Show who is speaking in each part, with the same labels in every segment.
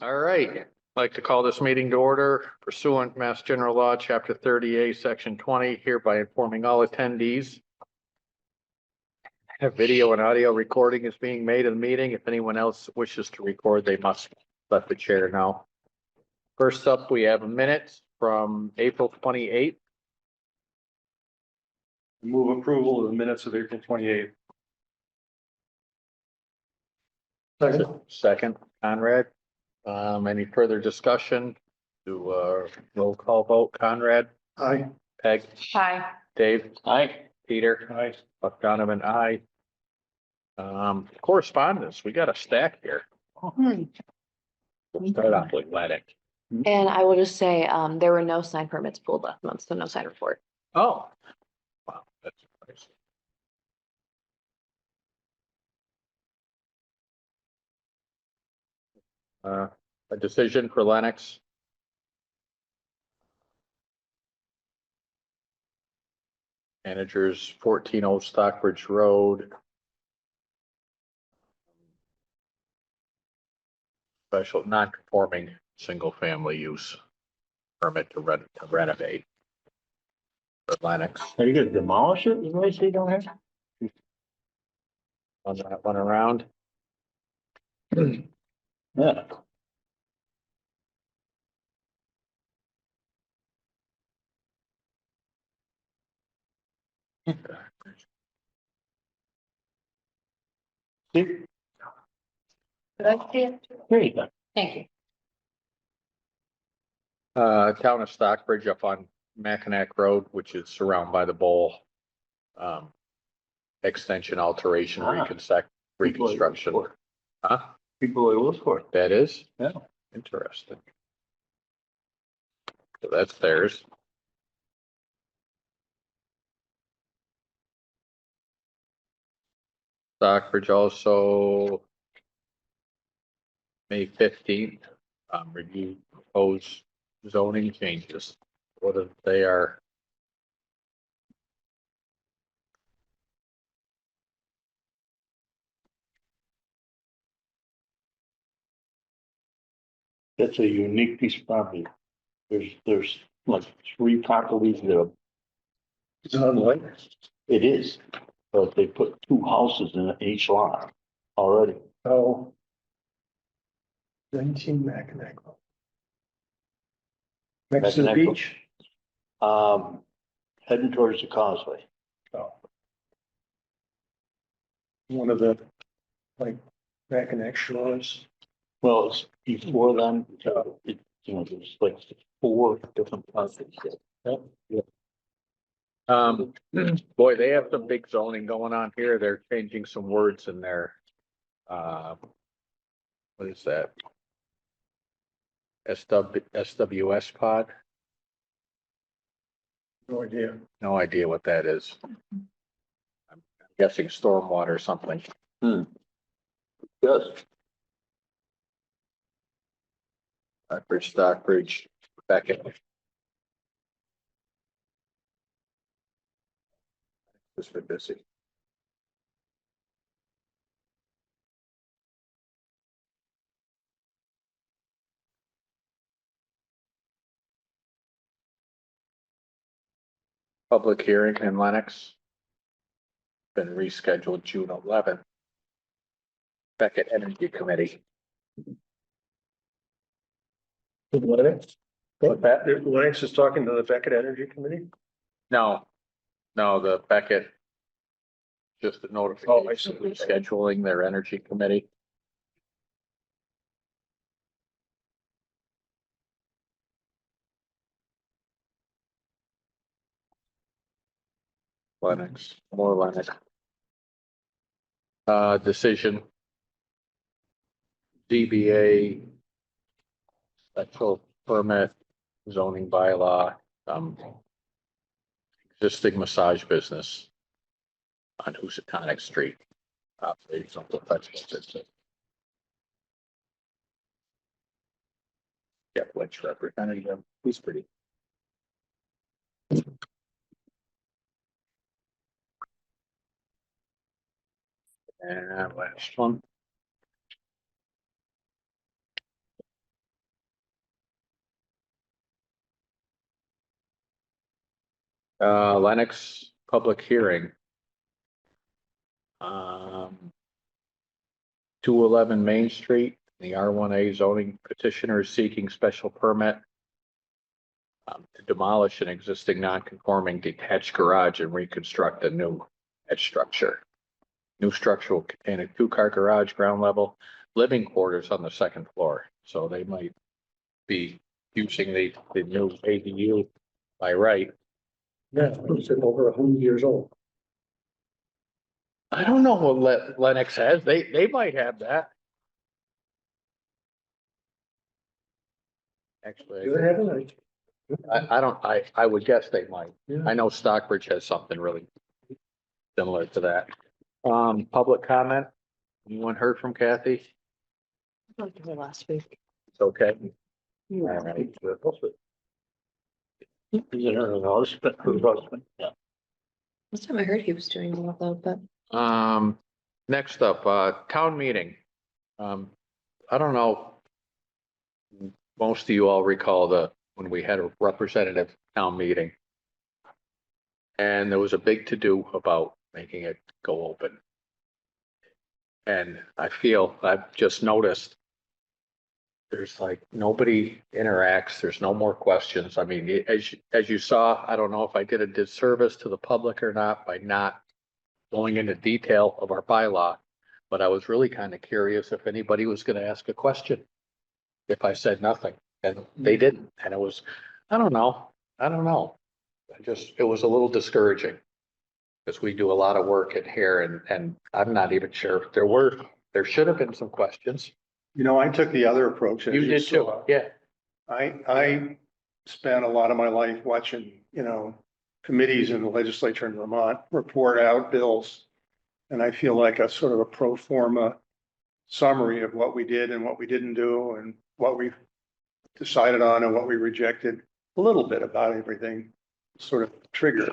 Speaker 1: All right, I'd like to call this meeting to order pursuant Mass General Law, Chapter 30A, Section 20, hereby informing all attendees. A video and audio recording is being made of the meeting. If anyone else wishes to record, they must let the chair know. First up, we have minutes from April 28th.
Speaker 2: Move approval of the minutes of April 28th.
Speaker 1: Second, Conrad. Any further discussion? Do roll call vote. Conrad,
Speaker 2: Aye.
Speaker 1: Peg,
Speaker 3: Hi.
Speaker 1: Dave,
Speaker 2: Aye.
Speaker 1: Peter,
Speaker 2: Aye.
Speaker 1: Buck Donovan, aye. Correspondence, we got a stack here. We'll start off with Atlantic.
Speaker 3: And I will just say, there were no sign permits pulled last month, so no sign report.
Speaker 1: Oh. Wow, that's nice. A decision for Lennox. Managers 14 Old Stockbridge Road. Special non-conforming single-family use permit to renovate. For Lennox,
Speaker 4: Are you gonna demolish it? You guys say don't have?
Speaker 1: on that one around.
Speaker 4: Yeah. See, there you go.
Speaker 3: Thank you.
Speaker 1: Town of Stockbridge up on Mackinac Road, which is surrounded by the bowl. Extension alteration,
Speaker 4: Ah.
Speaker 1: reconstruction. Huh?
Speaker 4: People I look for.
Speaker 1: That is?
Speaker 4: Yeah.
Speaker 1: Interesting. So that's theirs. Stockbridge also. May 15th, review proposed zoning changes. What if they are?
Speaker 4: That's a unique piece of property. There's like 3 properties that are.
Speaker 2: It's on the way.
Speaker 4: It is, but they put 2 houses in each lot already.
Speaker 2: Oh. 19 Mackinac. Next to the
Speaker 4: Mackinac.
Speaker 2: beach.
Speaker 4: Heading towards the causeway.
Speaker 2: Oh. One of the, like, Mackinac shores.
Speaker 4: Well, it's before them, there's like 4 different properties.
Speaker 1: Boy, they have some big zoning going on here. They're changing some words in there. What is that? SWS pod?
Speaker 2: No idea.
Speaker 1: No idea what that is. I'm guessing stormwater or something.
Speaker 4: Yes.
Speaker 1: Stockbridge, Beckett. Just been busy. Public hearing in Lennox. Been rescheduled June 11th. Beckett Energy Committee.
Speaker 2: Lennox?
Speaker 1: What's that?
Speaker 2: Lennox is talking to the Beckett Energy Committee?
Speaker 1: No, the Beckett. Just a
Speaker 2: Oh, I
Speaker 1: notification
Speaker 2: see.
Speaker 1: scheduling their energy committee. Lennox, more Lennox. Decision. DBA. Special permit, zoning bylaw, existing massage business. On Housatonic Street. Operating some professional business. Yeah, which representing them, he's pretty. And last one. Lennox public hearing. 211 Main Street, the R1A zoning petitioner is seeking special permit to demolish an existing non-conforming detached garage and reconstruct a new detached structure. New structure will contain a two-car garage, ground level, living quarters on the second floor. So they might be using the new ADU by right.
Speaker 2: Yeah, it's over 100 years old.
Speaker 1: I don't know what Lennox has. They might have that. Actually,
Speaker 2: Do they have it?
Speaker 1: I don't, I would guess they might.
Speaker 2: Yeah.
Speaker 1: I know Stockbridge has something really similar to that. Public comment? Anyone heard from Kathy?
Speaker 3: I talked to her last week.
Speaker 1: It's okay.
Speaker 3: Yeah.
Speaker 1: All right.
Speaker 4: Is it her husband? Her husband, yeah.
Speaker 3: Last time I heard he was doing well though, but
Speaker 1: Next up, town meeting. I don't know. Most of you all recall when we had a representative town meeting. And there was a big to-do about making it go open. And I feel I've just noticed there's like nobody interacts. There's no more questions. I mean, as you saw, I don't know if I did a disservice to the public or not by not going into detail of our bylaw, but I was really kind of curious if anybody was going to ask a question if I said nothing, and they didn't. And it was, I don't know. It was a little discouraging because we do a lot of work in here and I'm not even sure if there should have been some questions.
Speaker 2: You know, I took the other approach. as
Speaker 1: You did too.
Speaker 2: saw.
Speaker 1: Yeah.
Speaker 2: I spent a lot of my life watching, committees in the legislature in Vermont report out bills. And I feel like a sort of a pro forma summary of what we did and what we didn't do and what we decided on and what we rejected, a little bit about everything sort of trigger,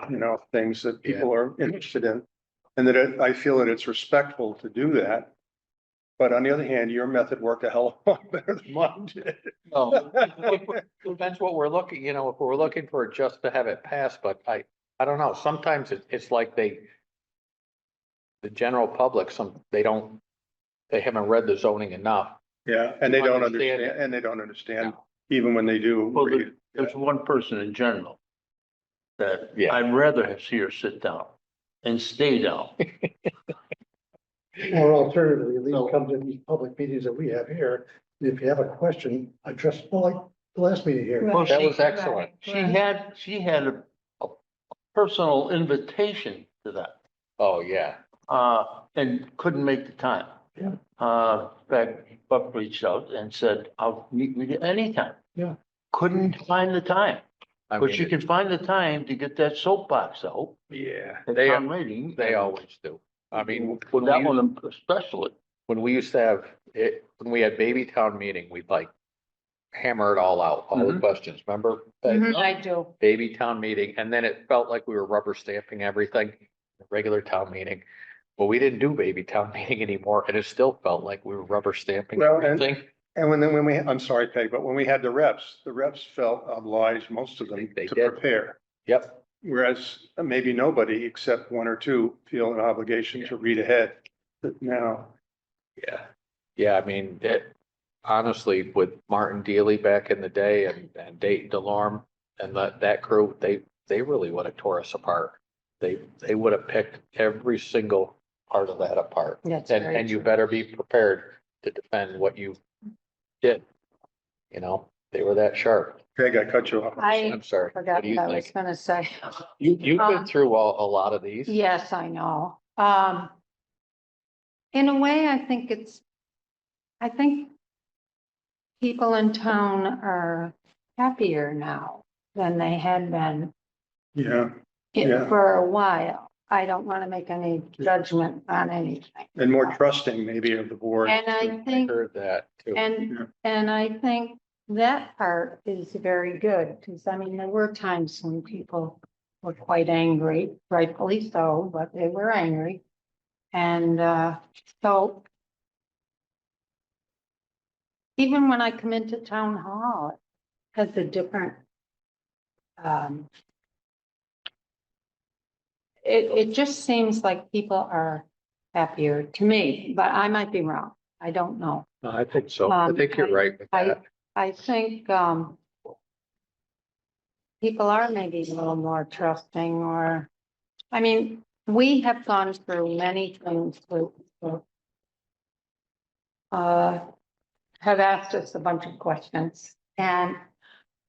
Speaker 2: things that people are interested in. And that I feel that it's respectful to do that. But on the other hand, your method worked a hell of a lot better than mine did.
Speaker 1: Oh, depends what we're looking, if we're looking for just to have it pass, but I don't know. Sometimes it's like the general public, they haven't read the zoning enough.
Speaker 2: Yeah, and they don't
Speaker 1: Understand
Speaker 2: understand,
Speaker 1: it.
Speaker 2: and they don't understand,
Speaker 1: No.
Speaker 2: even when they do.
Speaker 4: Well,
Speaker 2: read.
Speaker 4: there's one person in general that
Speaker 1: Yeah.
Speaker 4: I'd rather have see her sit down and stay down.
Speaker 5: Or alternatively, at
Speaker 4: So-
Speaker 5: least come to these public meetings that we have here, and if you have a question, address, well, like the last meeting here.
Speaker 4: Well,
Speaker 1: That
Speaker 4: she-
Speaker 1: was excellent.
Speaker 4: She had a personal invitation to that,
Speaker 1: Oh, yeah.
Speaker 4: and couldn't make the time.
Speaker 5: Yeah.
Speaker 4: In fact, Buck reached out and said, I'll meet with you anytime.
Speaker 5: Yeah.
Speaker 4: Couldn't find the time,
Speaker 1: I
Speaker 4: but she
Speaker 1: mean,
Speaker 4: can find the time to get that soapbox out
Speaker 1: yeah,
Speaker 4: at
Speaker 1: they,
Speaker 4: town meeting.
Speaker 1: they always do. I mean,
Speaker 4: That one especially.
Speaker 1: when we used to have it, when we had baby town meeting, we'd like hammer it all out, all the
Speaker 4: Mhm.
Speaker 1: questions, remember? Peg?
Speaker 3: I do.
Speaker 1: Baby town meeting, and then it felt like we were rubber stamping everything, regular town meeting. But we didn't do baby town meeting anymore, and it still felt like we were rubber stamping
Speaker 2: Well, and-
Speaker 1: everything.
Speaker 2: And when we, I'm sorry, Peg, but when we had the reps felt obliged, most of them,
Speaker 1: They
Speaker 2: to
Speaker 1: did.
Speaker 2: prepare.
Speaker 1: Yep,
Speaker 2: Whereas maybe nobody except one or two feel an obligation to read ahead. But now,
Speaker 1: yeah, I mean, honestly, with Martin Dealey back in the day and Dayton DeLorme and that crew, they really would have tore us apart. They would have picked every single part of that apart.
Speaker 3: That's
Speaker 1: And,
Speaker 3: very
Speaker 1: and you
Speaker 3: true.
Speaker 1: better be prepared to defend what you did. They were that sharp.
Speaker 2: Peg, I cut you off.
Speaker 6: I
Speaker 1: I'm sorry. What
Speaker 6: forgot
Speaker 1: do you
Speaker 6: what I was
Speaker 1: think?
Speaker 6: gonna say.
Speaker 1: You've been
Speaker 6: Um,
Speaker 1: through a lot of these.
Speaker 6: Yes, I know. In a way, I think people in town are happier now than they had been
Speaker 2: Yeah, Yeah.
Speaker 6: for a while. I don't want to make any judgment on anything.
Speaker 2: and more trusting maybe of the board.
Speaker 6: And I
Speaker 1: I
Speaker 6: think,
Speaker 1: heard that too.
Speaker 2: Yeah.
Speaker 6: and I think that part is very good, because I mean, there were times when people were quite angry, rightfully so, but they were angry. And so even when I come into town hall, it has a different it just seems like people are happier to me, but I might be wrong. I don't know.
Speaker 1: No, I think so. I think you're right with that.
Speaker 6: I think, people are maybe a little more trusting or, I mean, we have gone through many things with, uh, have asked us a bunch of questions and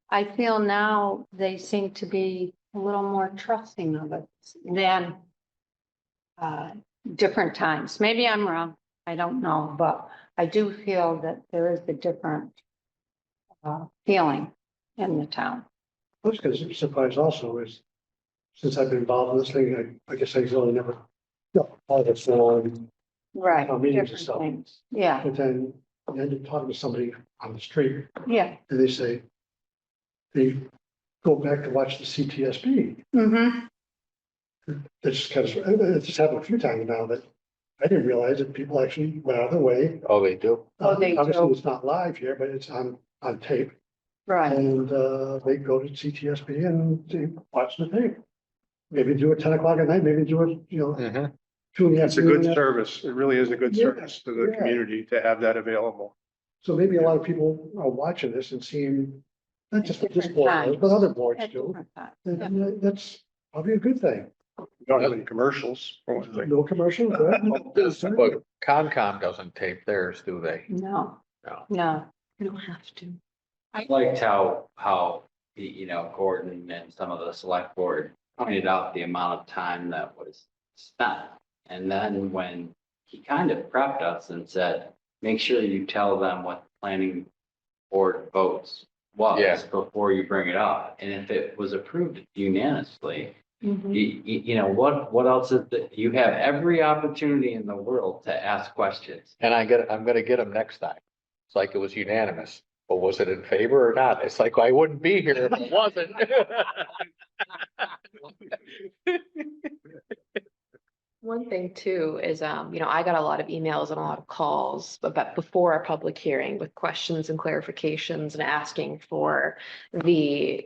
Speaker 6: I feel now they seem to be a little more trusting of it than different times. Maybe I'm wrong. I don't know, but I do feel that there is a different feeling in the town.
Speaker 5: I was kind of surprised also is, since I've been involved in this thing, I guess I really never, all the form,
Speaker 6: Right.
Speaker 5: meetings and
Speaker 6: Different
Speaker 5: stuff.
Speaker 6: things. Yeah,
Speaker 5: but then I ended up talking to somebody on the street
Speaker 6: yeah.
Speaker 5: and they say they go back to watch the CTSB.
Speaker 6: Mm-hmm.
Speaker 5: It just kind of, it just happened a few times now that I didn't realize that people actually went out of their way.
Speaker 1: Oh, they do?
Speaker 6: Oh, they
Speaker 5: Obviously,
Speaker 6: do.
Speaker 5: it's not live here, but it's on tape.
Speaker 6: Right.
Speaker 5: And they go to CTSB and they watch the tape. Maybe do it 10 o'clock at night, maybe do it,
Speaker 1: Mhm.
Speaker 5: 2 in the
Speaker 2: It's a good
Speaker 5: afternoon.
Speaker 2: service. It really is a good
Speaker 5: Yeah,
Speaker 2: service to the
Speaker 5: yeah.
Speaker 2: community to have that available.
Speaker 5: So maybe a lot of people are watching this and seeing, not just this
Speaker 6: Different
Speaker 5: board,
Speaker 6: times.
Speaker 5: but other boards
Speaker 6: At
Speaker 5: too.
Speaker 6: different times. Yeah.
Speaker 5: And that's probably a good thing.
Speaker 2: We don't have any commercials for one thing.
Speaker 5: No commercials, right?
Speaker 1: But Concom doesn't tape theirs, do they?
Speaker 6: No,
Speaker 1: No.
Speaker 6: no.
Speaker 3: You don't have to.
Speaker 7: I liked how, Gordon and some of the select board pointed out the amount of time that was spent. And then when he kind of prepped us and said, make sure you tell them what the planning board votes
Speaker 1: Yeah.
Speaker 7: was before you bring it up. And if it was approved unanimously,
Speaker 6: Mhm.
Speaker 7: what else is that? You have every opportunity in the world to ask questions.
Speaker 1: And I'm gonna get them next time. It's like it was unanimous, but was it in favor or not? It's like, I wouldn't be here if it wasn't.
Speaker 3: One thing too is, I got a lot of emails and a lot of calls about before our public hearing with questions and clarifications and asking for the,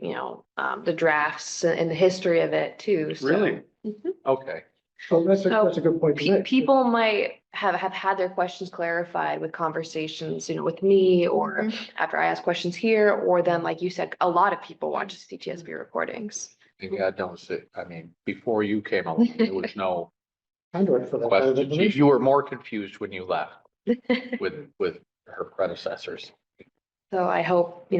Speaker 3: the drafts and the history of it too. So-
Speaker 2: Really?
Speaker 3: Mhm.
Speaker 1: Okay,
Speaker 5: So that's a good point to make.
Speaker 3: People might have had their questions clarified with conversations, with me or after I ask questions here, or then, like you said, a lot of people watch CTSB recordings.
Speaker 1: and God knows it, I mean, before you came along, there was no
Speaker 5: Conduit for that kind of
Speaker 1: questions. You
Speaker 5: information.
Speaker 1: you were more confused when you left with her predecessors.
Speaker 3: So I hope,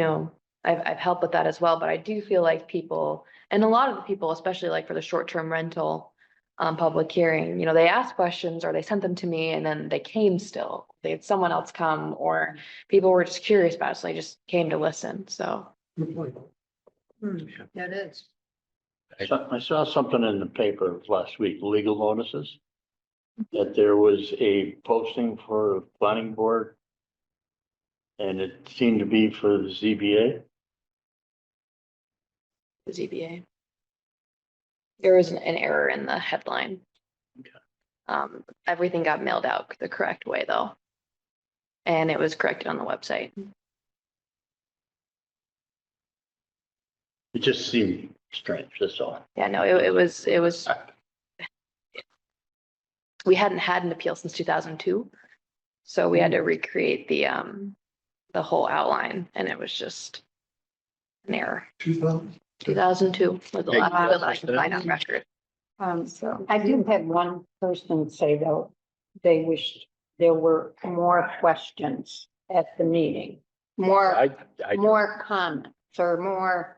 Speaker 3: I've helped with that as well, but I do feel like people, and a lot of the people, especially like for the short-term rental public hearing, they asked questions or they sent them to me and then they came still. They had someone else come or people were just curious about it, so they just came to listen, so.
Speaker 5: Good point.
Speaker 6: That is.
Speaker 4: So I saw something in the paper last week, legal notices. That there was a posting for a planning board. And it seemed to be for the ZBA.
Speaker 3: The ZBA. There was an error in the headline.
Speaker 4: Okay.
Speaker 3: Everything got mailed out the correct way though. And it was corrected on the website.
Speaker 4: It just seemed strange, that's all.
Speaker 3: Yeah, no, it was. We hadn't had an appeal since 2002. So we had to recreate the whole outline and it was just an error.
Speaker 5: 2000?
Speaker 3: 2002 was the
Speaker 1: Hey,
Speaker 3: last one that I can find on record.
Speaker 6: So I do have one person say though, they wished there were more questions at the meeting. More,
Speaker 1: I
Speaker 6: more comments or more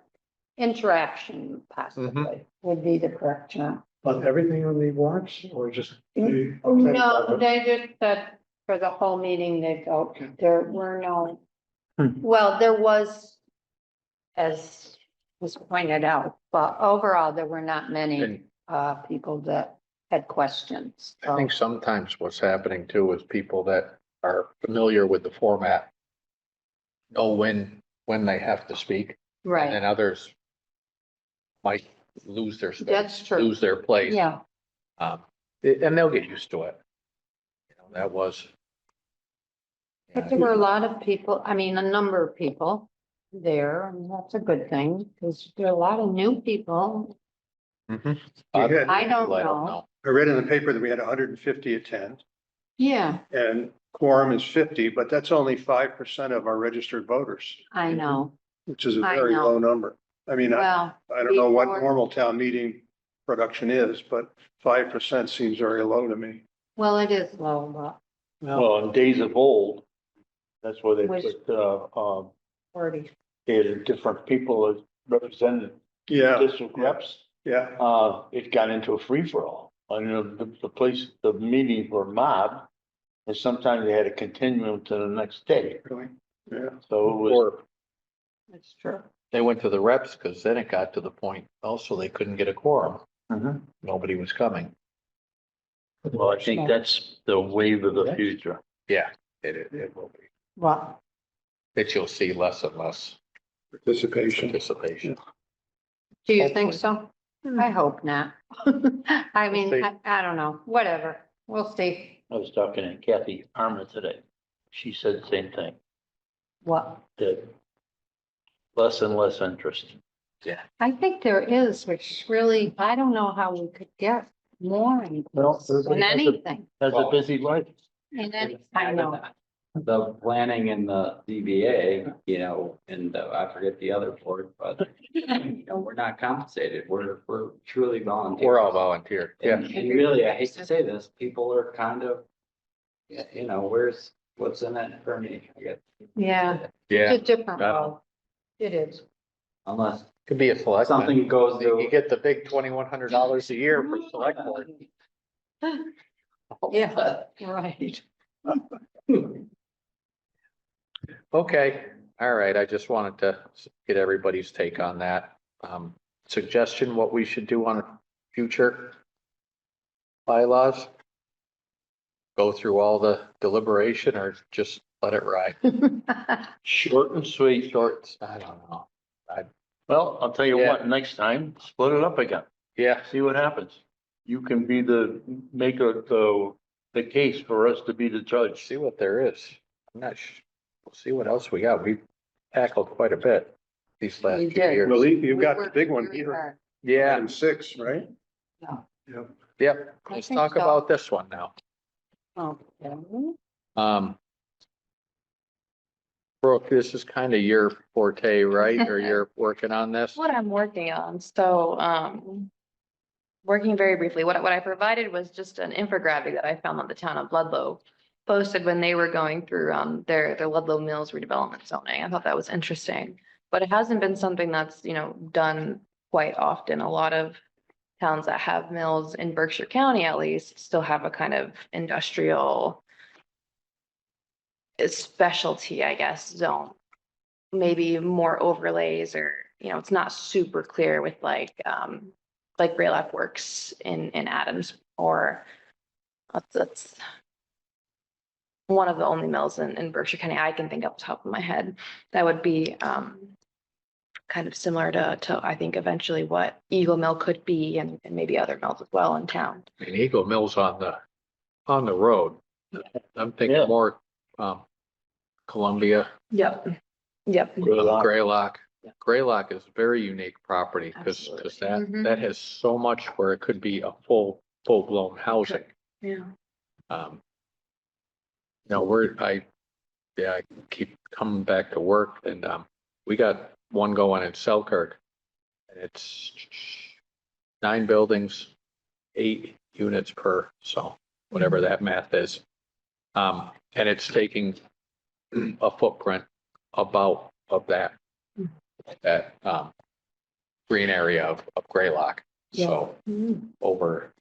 Speaker 6: interaction possibly would be the correct term.
Speaker 5: But everything on the warrants or just? the-
Speaker 6: No, they just said for the whole meeting, they felt
Speaker 5: Okay.
Speaker 6: there were no,
Speaker 4: Hmm.
Speaker 6: well, there was, as was pointed out, but overall, there were not many
Speaker 1: And
Speaker 6: people that had questions.
Speaker 1: I think sometimes what's happening too is people that are familiar with the format know when they have to speak, and
Speaker 6: Right,
Speaker 1: then others might lose their space.
Speaker 6: That's true.
Speaker 1: Lose their place.
Speaker 6: yeah,
Speaker 1: And they'll get used to it. That was.
Speaker 6: but there were a lot of people, I mean, a number of people there, and that's a good thing, because there are a lot of new people
Speaker 1: Mhm.
Speaker 2: We had-
Speaker 6: I don't
Speaker 1: Well,
Speaker 6: know.
Speaker 2: I read in the paper that we had 150 attend
Speaker 6: Yeah,
Speaker 2: and quorum is 50, but that's only 5% of our registered voters,
Speaker 6: I know.
Speaker 2: which is a
Speaker 6: I
Speaker 2: very
Speaker 6: know.
Speaker 2: low number. I mean,
Speaker 6: Well,
Speaker 2: I don't know what
Speaker 6: before-
Speaker 2: normal town meeting production is, but 5% seems very low to me.
Speaker 6: well, it is low, but
Speaker 4: Well, in days of old, that's where they
Speaker 6: Was-
Speaker 4: put,
Speaker 6: 40.
Speaker 4: they had different people as represented
Speaker 2: Yeah,
Speaker 4: district reps.
Speaker 2: yeah.
Speaker 4: It got into a free for all. I know the place, the meetings were mobbed. And sometimes they had to continue them to the next day.
Speaker 2: Really? Yeah.
Speaker 4: So it was,
Speaker 1: Or
Speaker 6: That's true.
Speaker 1: they went to the reps because then it got to the point also they couldn't get a quorum.
Speaker 4: Mhm.
Speaker 1: Nobody was coming.
Speaker 4: Well, I think that's the wave of the future.
Speaker 1: Yeah, it will be.
Speaker 6: Well,
Speaker 1: That you'll see less and less
Speaker 2: Participation.
Speaker 1: participation.
Speaker 6: do you think so? I hope not. I mean,
Speaker 1: see.
Speaker 6: I don't know, whatever. We'll see.
Speaker 4: I was talking to Kathy Armour today. She said the same thing,
Speaker 6: What?
Speaker 4: that less and less interest.
Speaker 6: I think there is, which really, I don't know how we could get more in
Speaker 4: Well, everybody has a-
Speaker 6: anything.
Speaker 4: Has a busy life.
Speaker 6: I know.
Speaker 7: The planning and the DBA, you know, and I forget the other board, but, you know, we're not compensated. We're truly volunteer.
Speaker 1: We're all volunteer. Yeah.
Speaker 7: And really, I hate to say this, people are kind of, you know, what's in it for me? I guess.
Speaker 6: Yeah,
Speaker 1: Yeah.
Speaker 6: it's a different
Speaker 1: Yeah.
Speaker 6: role. It is.
Speaker 7: Unless
Speaker 1: Could be a select.
Speaker 7: something goes
Speaker 1: You
Speaker 7: to.
Speaker 1: get the big $2,100 a year for select board.
Speaker 6: Yeah, right.
Speaker 1: Okay, all right. I just wanted to get everybody's take on that. Suggestion, what we should do on future bylaws? Go through all the deliberation or just let it ride?
Speaker 4: Short and sweet.
Speaker 1: Short, I don't know.
Speaker 4: Well, I'll tell you
Speaker 1: Yeah.
Speaker 4: what, next time, split it up again.
Speaker 1: Yeah,
Speaker 4: See what happens. You can be the case for us to be the judge.
Speaker 1: see what there is. I'm not sure. We'll see what else we got. We tackled quite a bit these last
Speaker 6: We
Speaker 1: few
Speaker 6: did.
Speaker 2: Well,
Speaker 1: years.
Speaker 2: you've got the big one here,
Speaker 1: Yeah,
Speaker 2: item 6, right?
Speaker 5: Yep.
Speaker 1: yep.
Speaker 6: I
Speaker 1: Let's
Speaker 6: think
Speaker 1: talk
Speaker 6: so.
Speaker 1: about this one now.
Speaker 6: Okay.
Speaker 1: Brooke, this is kind of your forte, right? Or you're working on this?
Speaker 3: What I'm working on, so, working very briefly, what I provided was just an infographic that I found on the town of Ludlow posted when they were going through, their Ludlow Mills redevelopment zoning. I thought that was interesting. But it hasn't been something that's, you know, done quite often. A lot of towns that have mills in Berkshire County at least still have a kind of industrial specialty, I guess, zone. Maybe more overlays or, you know, it's not super clear with like Graylock Works in Adams or that's one of the only mills in Berkshire County I can think of off the top of my head that would be kind of similar to I think eventually what Eagle Mill could be and maybe other mills as well in town.
Speaker 1: I mean, Eagle Mill's on the road. I'm
Speaker 4: Yeah.
Speaker 1: thinking more, Columbia,
Speaker 3: Yep. Yep.
Speaker 1: Graylock. Graylock is very unique property because
Speaker 3: Absolutely. Mhm.
Speaker 1: that has so much where it could be a full-blown housing.
Speaker 3: Yeah.
Speaker 1: You know, I keep coming back to work and, we got one going in Selkirk. And it's 9 buildings, 8 units per, so whatever that math is. And it's taking a footprint about of that green area of Graylock. So
Speaker 3: Mhm.
Speaker 1: over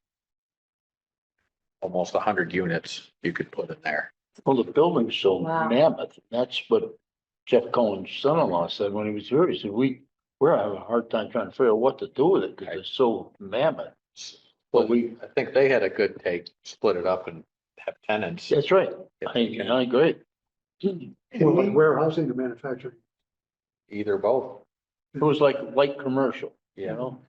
Speaker 1: almost 100 units you could put in there.
Speaker 4: Well, the building's so
Speaker 3: Wow.
Speaker 4: mammoth. That's what Jeff Cohen's son-in-law said when he was here. He said, we're having a hard time trying to figure out what to do with it because it's so mammoth.
Speaker 1: Well, I think they had a good take, split it up and have tenants.
Speaker 4: That's right. I agree.
Speaker 5: Well, like warehousing to manufacturing.
Speaker 1: Either both,
Speaker 4: It was like light commercial, you
Speaker 1: yeah.
Speaker 4: know?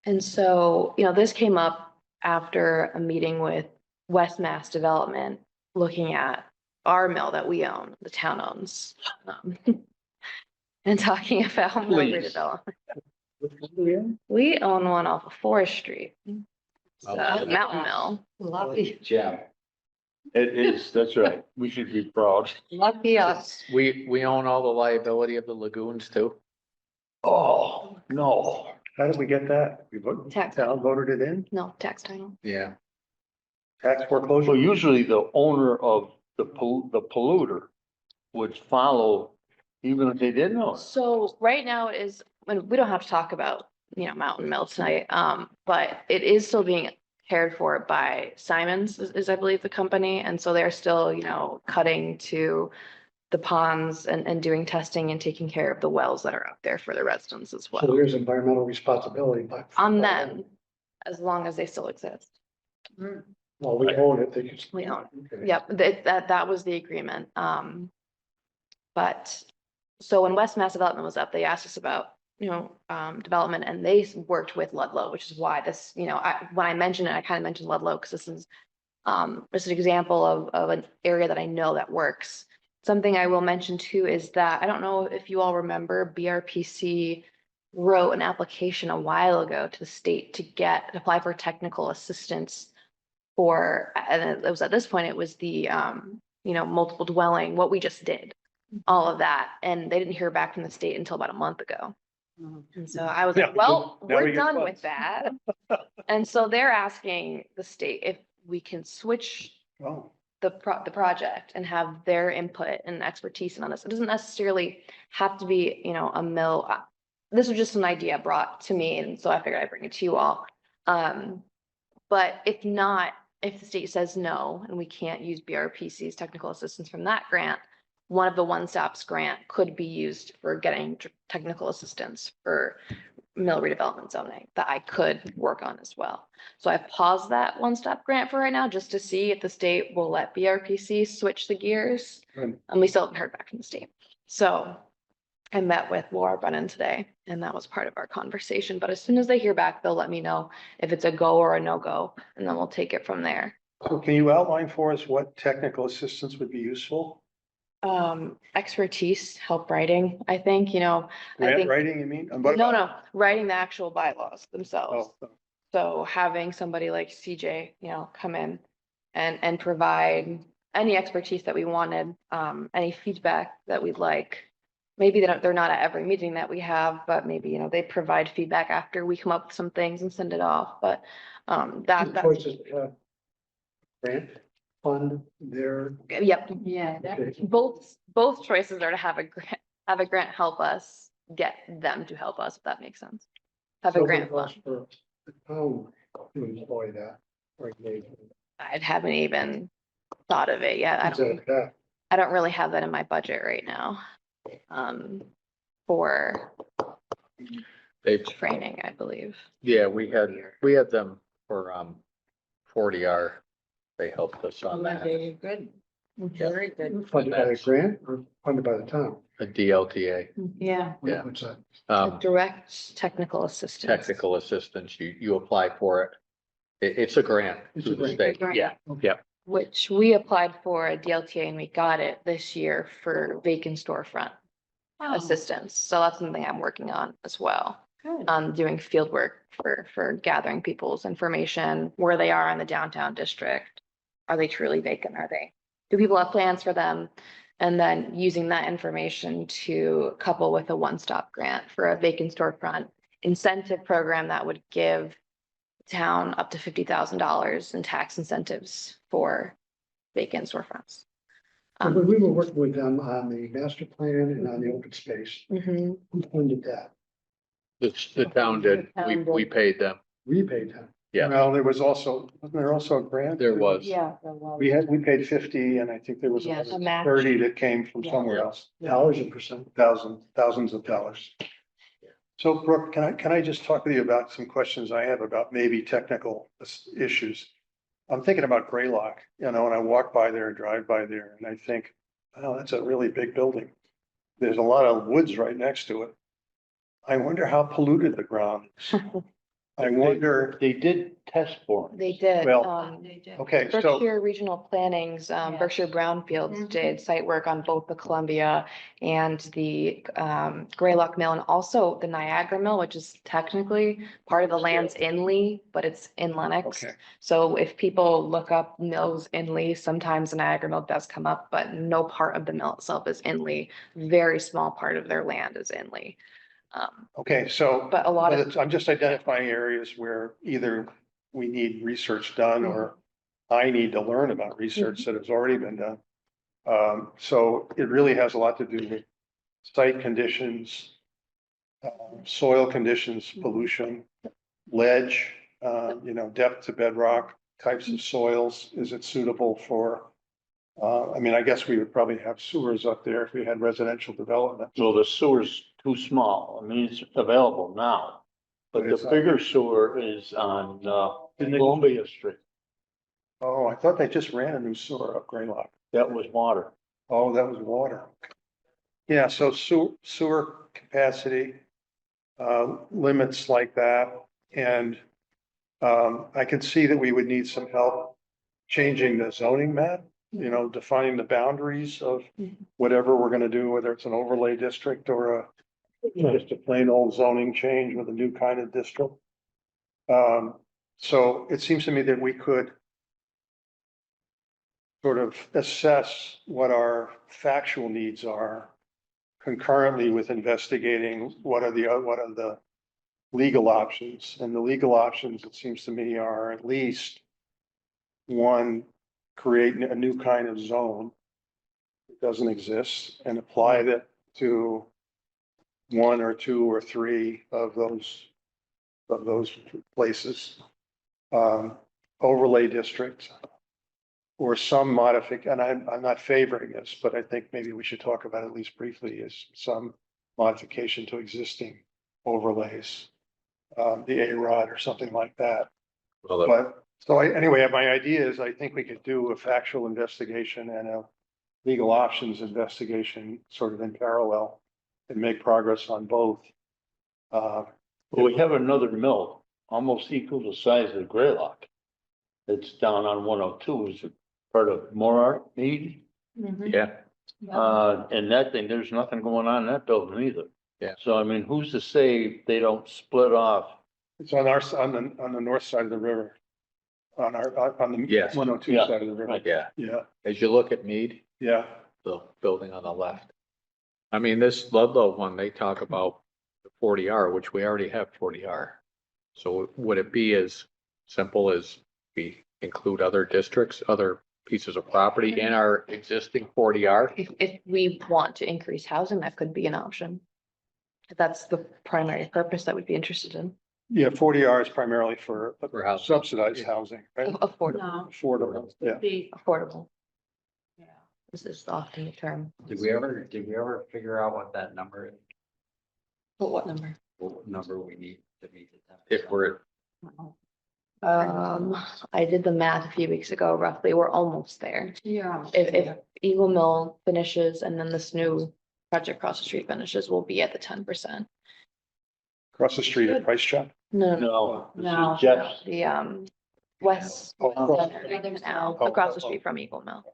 Speaker 3: And so, you know, this came up after a meeting with West Mass Development, looking at our mill that we own, the town owns. And talking about mill
Speaker 4: Please.
Speaker 3: redevelopment. We own one off of Forest Street.
Speaker 1: Oh,
Speaker 3: Mountain Mill.
Speaker 6: Lucky,
Speaker 7: Jim,
Speaker 4: It is, that's right. We should be proud.
Speaker 6: lucky us.
Speaker 1: We own all the liability of the lagoons too.
Speaker 4: Oh, no.
Speaker 2: How did we get that? We voted,
Speaker 3: Tax.
Speaker 2: town voted it in,
Speaker 3: No, tax title.
Speaker 1: Yeah.
Speaker 2: tax foreclosure?
Speaker 4: So usually the owner of the polluter would follow even if they didn't own it.
Speaker 3: So right now it is, and we don't have to talk about, Mountain Mill tonight, but it is still being cared for by Simons is I believe the company. And so they're still, cutting to the ponds and doing testing and taking care of the wells that are up there for the residents as
Speaker 5: So
Speaker 3: well.
Speaker 5: there's environmental responsibility, but.
Speaker 3: On them, as long as they still exist.
Speaker 5: Well, we own it, they could.
Speaker 3: We own
Speaker 5: Okay.
Speaker 3: Yep, that was the agreement. But so when West Mass Development was up, they asked us about, development and they worked with Ludlow, which is why this, when I mentioned it, I kind of mentioned Ludlow because this is just an example of an area that I know that works. Something I will mention too is that I don't know if you all remember BRPC wrote an application a while ago to the state to apply for technical assistance for, and it was at this point, it was the, multiple dwelling, what we just did, all of that. And they didn't hear back from the state until about a month ago. And so I was
Speaker 2: Yeah,
Speaker 3: like, well,
Speaker 2: now we
Speaker 3: we're
Speaker 2: get
Speaker 3: done
Speaker 2: funds.
Speaker 3: with that. And so they're asking the state if we can switch
Speaker 2: Oh,
Speaker 3: the project and have their input and expertise on this. It doesn't necessarily have to be, a mill. This was just an idea brought to me, and so I figured I'd bring it to you all. But if not, if the state says no, and we can't use BRPC's technical assistance from that grant, one of the One Stops grant could be used for getting technical assistance for mill redevelopment zoning that I could work on as well. So I paused that One Stop grant for right now, just to see if the state will let BRPC switch the gears.
Speaker 2: Good.
Speaker 3: And we still haven't heard back from the state. So I met with Laura Brennan today, and that was part of our conversation. But as soon as they hear back, they'll let me know if it's a go or a no-go, and then we'll take it from there.
Speaker 2: so can you outline for us what technical assistance would be useful?
Speaker 3: Expertise, help writing, I think, I
Speaker 2: Grant
Speaker 3: think,
Speaker 2: writing, you mean? And what
Speaker 3: no,
Speaker 2: about-
Speaker 3: no, writing the actual bylaws themselves.
Speaker 2: Oh,
Speaker 3: So having somebody like CJ, come in and provide any expertise that we wanted, any feedback that we'd like. Maybe they're not at every meeting that we have, but maybe, they provide feedback after we come up with some things and send it off, but,
Speaker 5: The
Speaker 3: that,
Speaker 5: choices, grant, fund, their.
Speaker 3: yep.
Speaker 6: Yeah, that,
Speaker 5: Okay.
Speaker 3: Both choices are to have a grant help us get them to help us, if that makes sense. Have a
Speaker 5: So
Speaker 3: grant
Speaker 5: it costs
Speaker 3: fund.
Speaker 5: for the town to employ that. Or engage in it.
Speaker 3: I haven't even thought of it yet.
Speaker 5: Instead of that,
Speaker 3: I don't really have that in my budget right now. For
Speaker 1: They,
Speaker 3: training, I believe.
Speaker 1: yeah, we had them for 40R. They helped us on that,
Speaker 6: very good, very good.
Speaker 5: funded by a grant or funded by the town.
Speaker 1: the DLTA,
Speaker 6: Yeah,
Speaker 1: Yeah.
Speaker 5: What's that?
Speaker 3: A direct technical assistance.
Speaker 1: technical assistance. You apply for it. It's a grant
Speaker 5: It's
Speaker 1: through
Speaker 5: a
Speaker 1: the
Speaker 5: grant.
Speaker 1: state.
Speaker 3: Grant.
Speaker 1: Yeah, yeah.
Speaker 3: Which we applied for a DLTA and we got it this year for vacant storefront
Speaker 6: oh,
Speaker 3: assistance. So that's something I'm working on as well.
Speaker 6: good.
Speaker 3: Doing field work for gathering people's information, where they are in the downtown district. Are they truly vacant? Do people have plans for them? And then using that information to couple with a one-stop grant for a vacant storefront incentive program that would give the town up to $50,000 in tax incentives for vacant storefronts.
Speaker 5: But we were working with them on the master plan and on the open space.
Speaker 3: Mhm.
Speaker 5: Who funded that?
Speaker 1: The town did, we paid them.
Speaker 5: We paid them.
Speaker 1: Yeah.
Speaker 2: Well, wasn't there also a grant?
Speaker 1: There was.
Speaker 6: Yeah. the well-
Speaker 2: We paid 50 and I think there was
Speaker 6: Yes.
Speaker 2: another
Speaker 3: A match.
Speaker 2: 30 that came from
Speaker 6: Yeah.
Speaker 2: somewhere else,
Speaker 5: Dollars and percent.
Speaker 2: thousands of dollars. So Brooke, can I just talk with you about some questions I have about maybe technical issues? I'm thinking about Graylock, and I walk by there, drive by there, and I think, oh, that's a really big building. There's a lot of woods right next to it. I wonder how polluted the ground is. I wonder,
Speaker 4: They did test borings.
Speaker 3: They did,
Speaker 2: Well,
Speaker 6: They
Speaker 2: okay, so,
Speaker 3: Berkshire Regional Planning's, Berkshire Brownfields
Speaker 6: Mhm.
Speaker 3: did site work on both the Columbia and the, Graylock Mill, and also the Niagara Mill, which is technically part of the lands in Lee, but it's in Lennox.
Speaker 2: okay,
Speaker 3: So if people look up mills in Lee, sometimes the Niagara Mill does come up, but no part of the mill itself is in Lee. Very small part of their land is in Lee.
Speaker 2: okay, so.
Speaker 3: But a lot
Speaker 2: But
Speaker 3: of,
Speaker 2: it's, I'm just identifying areas where either we need research done or I need to learn about research that has already been done. So it really has a lot to do with site conditions, soil conditions, pollution, ledge, depth to bedrock, types of soils. Is it suitable for? I mean, I guess we would probably have sewers up there if we had residential development.
Speaker 4: So the sewer's too small. I mean, it's available now. But
Speaker 2: But it's
Speaker 4: the
Speaker 2: not-
Speaker 4: bigger sewer is on, Columbia Street.
Speaker 2: Oh, I thought they just ran a new sewer up Graylock.
Speaker 4: That was water.
Speaker 2: Oh, that was water. Yeah, so sewer capacity, limits like that. And, I could see that we would need some help changing the zoning map, defining the boundaries of whatever we're gonna do, whether it's an overlay district or just a plain old zoning change with a new kind of district. So it seems to me that we could sort of assess what our factual needs are concurrently with investigating what are the legal options. And the legal options, it seems to me, are at least one, create a new kind of zone that doesn't exist and apply that to one or two or three of those places. Overlay district or some and I'm not favoring this, but I think maybe we should talk about at least briefly is some modification to existing overlays. The A-Rod or something like that.
Speaker 1: Well,
Speaker 2: But, so anyway, my idea is I think we could do a factual investigation and a legal options investigation sort of in parallel and make progress on both.
Speaker 4: Well, we have another mill, almost equal to size of Graylock. It's down on 102, is it part of Morart Mead?
Speaker 1: yeah,
Speaker 4: And that thing, there's nothing going on in that building either.
Speaker 1: Yeah.
Speaker 4: So I mean, who's to say they don't split off?
Speaker 2: It's on on the north side of the river. On the
Speaker 1: Yes.
Speaker 2: 102
Speaker 4: Yeah.
Speaker 2: side of the river.
Speaker 1: yeah.
Speaker 2: Yeah,
Speaker 1: As you look at Mead,
Speaker 2: yeah.
Speaker 1: the building on the left. I mean, this Ludlow one, they talk about the 40R, which we already have 40R. So would it be as simple as we include other districts, other pieces of property in our existing 40R?
Speaker 3: if we want to increase housing, that could be an option. If that's the primary purpose that we'd be interested in,
Speaker 2: Yeah, 40R is primarily for
Speaker 1: For housing.
Speaker 2: subsidized housing, right?
Speaker 3: affordable,
Speaker 6: No,
Speaker 2: Affordable, yeah.
Speaker 6: be,
Speaker 3: affordable.
Speaker 6: yeah.
Speaker 3: This is often the term.
Speaker 7: Did we ever figure out what that number is?
Speaker 3: But what number?
Speaker 7: What number we need to meet the 10%?
Speaker 1: If we're,
Speaker 3: I did the math a few weeks ago, roughly, we're almost there.
Speaker 6: Yeah.
Speaker 3: If Eagle Mill finishes and then this new project across the street finishes, we'll be at the 10%.
Speaker 2: Across the street at Price Chop.
Speaker 3: No,
Speaker 4: No,
Speaker 6: No.
Speaker 4: this is Jeff's.
Speaker 3: the, west,
Speaker 2: Oh, across-
Speaker 3: across the street from Eagle Mill.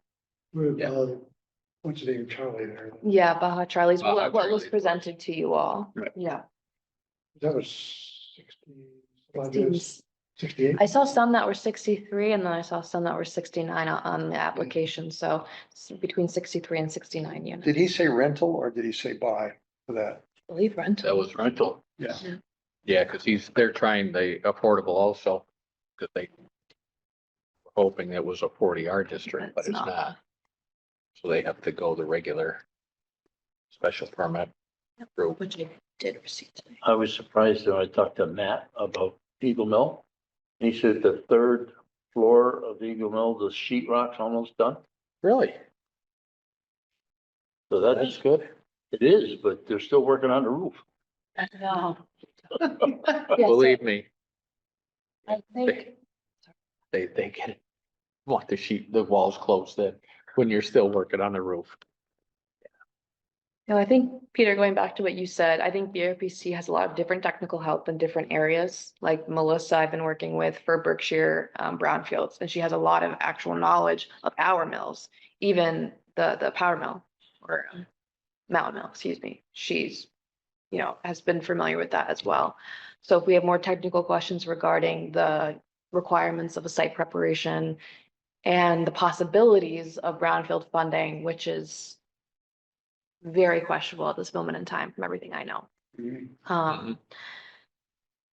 Speaker 5: With,
Speaker 1: Yeah.
Speaker 5: what's the name, Charlie there?
Speaker 3: Yeah, Baja Charlie's,
Speaker 1: Baja
Speaker 3: what was
Speaker 1: Charlie's.
Speaker 3: presented to you all.
Speaker 6: Yeah.
Speaker 5: That was 68?
Speaker 3: I saw some that were 63 and then I saw some that were 69 on the application, so it's between 63 and 69 units.
Speaker 2: Did he say rental or did he say buy for that?
Speaker 3: I believe rental.
Speaker 1: that was rental.
Speaker 2: Yeah.
Speaker 1: Yeah, because they're trying the affordable also, because they were hoping it was a 40R district, but
Speaker 3: It's
Speaker 1: it's
Speaker 3: not.
Speaker 1: not. So they have to go the regular special permit route.
Speaker 3: Which I did receive today.
Speaker 4: I was surprised when I talked to Matt about Eagle Mill. He said the third floor of Eagle Mill, the sheet rock's almost done.
Speaker 1: Really?
Speaker 4: So
Speaker 1: That's
Speaker 4: that's,
Speaker 1: good.
Speaker 4: it is, but they're still working on the roof.
Speaker 6: No,
Speaker 1: Believe me,
Speaker 6: I think,
Speaker 1: they can want the walls closed in when you're still working on the roof.
Speaker 3: No, I think, Peter, going back to what you said, I think BRPC has a lot of different technical help in different areas. Like Melissa, I've been working with for Berkshire Brownfields, and she has a lot of actual knowledge of our mills, even the power mill or Mountain Mill, excuse me. She's, has been familiar with that as well. So if we have more technical questions regarding the requirements of a site preparation and the possibilities of brownfield funding, which is very questionable at this moment in time from everything I know.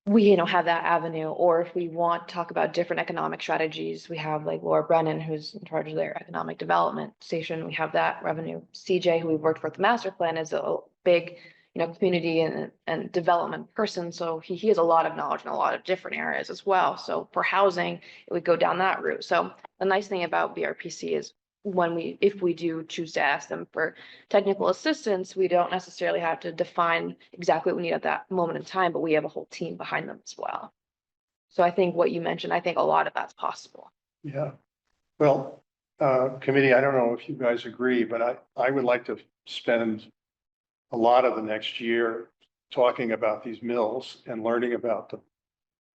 Speaker 3: We, have that avenue, or if we want to talk about different economic strategies, we have like Laura Brennan, who's in charge of their economic development station. We have that revenue. CJ, who we've worked for with the master plan, is a big, community and development person. So he has a lot of knowledge in a lot of different areas as well. So for housing, it would go down that route. So the nice thing about BRPC is if we do choose to ask them for technical assistance, we don't necessarily have to define exactly what we need at that moment in time, but we have a whole team behind them as well. So I think what you mentioned, I think a lot of that's possible.
Speaker 2: Yeah. Well, committee, I don't know if you guys agree, but I would like to spend a lot of the next year talking about these mills and learning about them.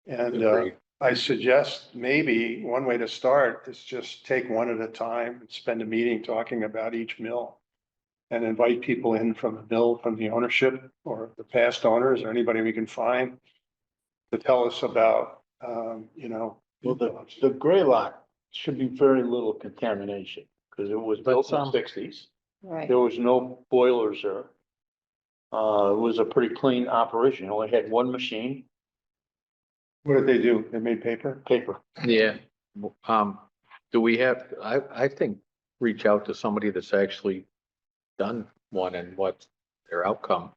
Speaker 2: And
Speaker 1: Agreed.
Speaker 2: I suggest maybe one way to start is just take one at a time and spend a meeting talking about each mill. And invite people in from the mill, from the ownership or the past owners or anybody we can find to tell us about,
Speaker 4: Well, the Graylock should be very little contamination, because it was built in the sixties.
Speaker 6: Right.
Speaker 4: There was no boilers there. It was a pretty clean operation. It only had one machine,
Speaker 2: What did they do? They made paper?
Speaker 4: paper.
Speaker 1: Yeah. Do we have, I think, reach out to somebody that's actually done one and what's their outcome,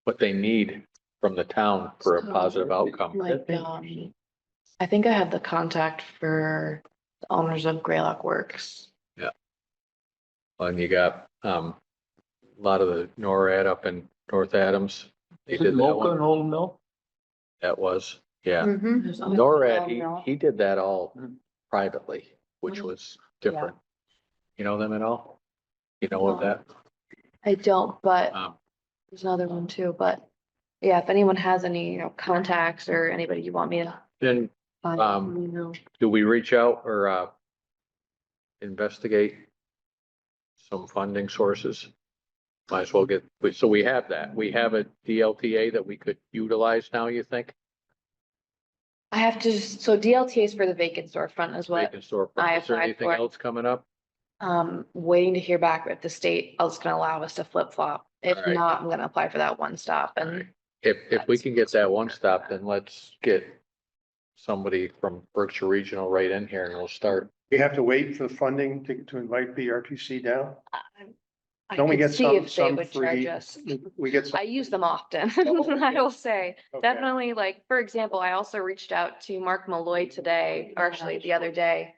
Speaker 1: what they need from the town for a positive outcome.
Speaker 3: Like, I think I have the contact for the owners of Greylock Works.
Speaker 1: And you got, a lot of the NORAD up in North Adams. They
Speaker 4: Is it
Speaker 1: did that
Speaker 4: Mocha
Speaker 1: one.
Speaker 4: and Old Mill?
Speaker 1: That was, yeah.
Speaker 3: Mhm.
Speaker 1: NORAD, he did that all
Speaker 4: Mm.
Speaker 1: privately, which
Speaker 6: Mhm.
Speaker 1: was different. You know them at all? You know of that?
Speaker 3: I don't, but
Speaker 1: Um,
Speaker 3: there's another one too, but yeah, if anyone has any, contacts or anybody you want me to
Speaker 1: Then,
Speaker 3: find,
Speaker 1: Um,
Speaker 3: let me know.
Speaker 1: do we reach out or, investigate some funding sources? Might as well so we have that. We have a DLTA that we could utilize now, you think?
Speaker 3: I have to, so DLTA is for the vacant storefront is what,
Speaker 1: Vacant storefront.
Speaker 3: I
Speaker 1: Is there
Speaker 3: applied
Speaker 1: anything
Speaker 3: for.
Speaker 1: else coming up?
Speaker 3: Waiting to hear back if the state is gonna allow us to flip flop. If
Speaker 1: Alright.
Speaker 3: not, I'm gonna apply for that one stop and
Speaker 1: If we can get that one stop, then let's get somebody from Berkshire Regional right in here and we'll start.
Speaker 2: We have to wait for the funding to invite BRPC down?
Speaker 3: I
Speaker 2: Don't we
Speaker 3: could
Speaker 2: get
Speaker 3: see
Speaker 2: some,
Speaker 3: if they
Speaker 2: some
Speaker 3: would charge
Speaker 2: free?
Speaker 3: us.
Speaker 2: We get some.
Speaker 3: I use them often,
Speaker 2: Oh, okay.
Speaker 3: I will say.
Speaker 2: Okay.
Speaker 3: Definitely, like, for example, I also reached out to Mark Malloy today, or actually the other day,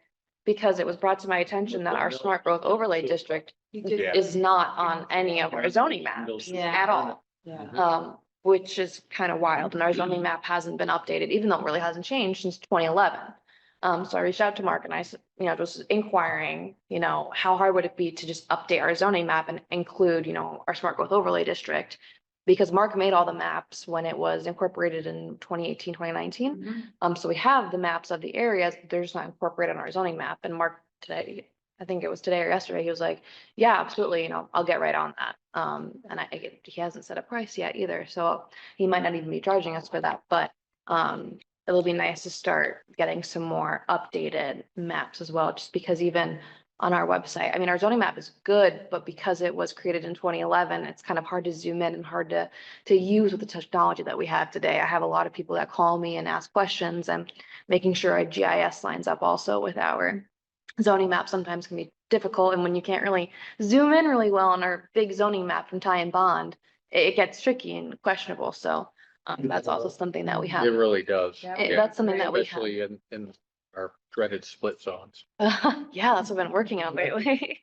Speaker 3: because it was brought to my attention that our smart growth overlay district
Speaker 1: Yeah.
Speaker 3: is not on any of our zoning maps
Speaker 6: Yeah.
Speaker 3: at all.
Speaker 6: Yeah.
Speaker 3: Which is kind of wild, and our zoning map hasn't been updated, even though it really hasn't changed since 2011. So I reached out to Mark and I, just inquiring, how hard would it be to just update our zoning map and include, our smart growth overlay district? Because Mark made all the maps when it was incorporated in 2018, 2019. So we have the maps of the areas, but they're just not incorporated on our zoning map. And Mark today, I think it was today or yesterday, he was like, yeah, absolutely, I'll get right on that. And he hasn't set a price yet either, so he might not even be charging us for that, but it'll be nice to start getting some more updated maps as well, just because even on our website, I mean, our zoning map is good, but because it was created in 2011, it's kind of hard to zoom in and hard to use with the technology that we have today. I have a lot of people that call me and ask questions, and making sure our GIS lines up also with our zoning map sometimes can be difficult. And when you can't really zoom in really well on our big zoning map from Ty and Bond, it gets tricky and questionable. So that's also something that we
Speaker 1: It
Speaker 3: have.
Speaker 1: really does.
Speaker 6: Yeah.
Speaker 1: Yeah.
Speaker 3: That's something that we have.
Speaker 1: Especially in our dreaded split zones.
Speaker 3: Yeah, that's what I've been working on lately.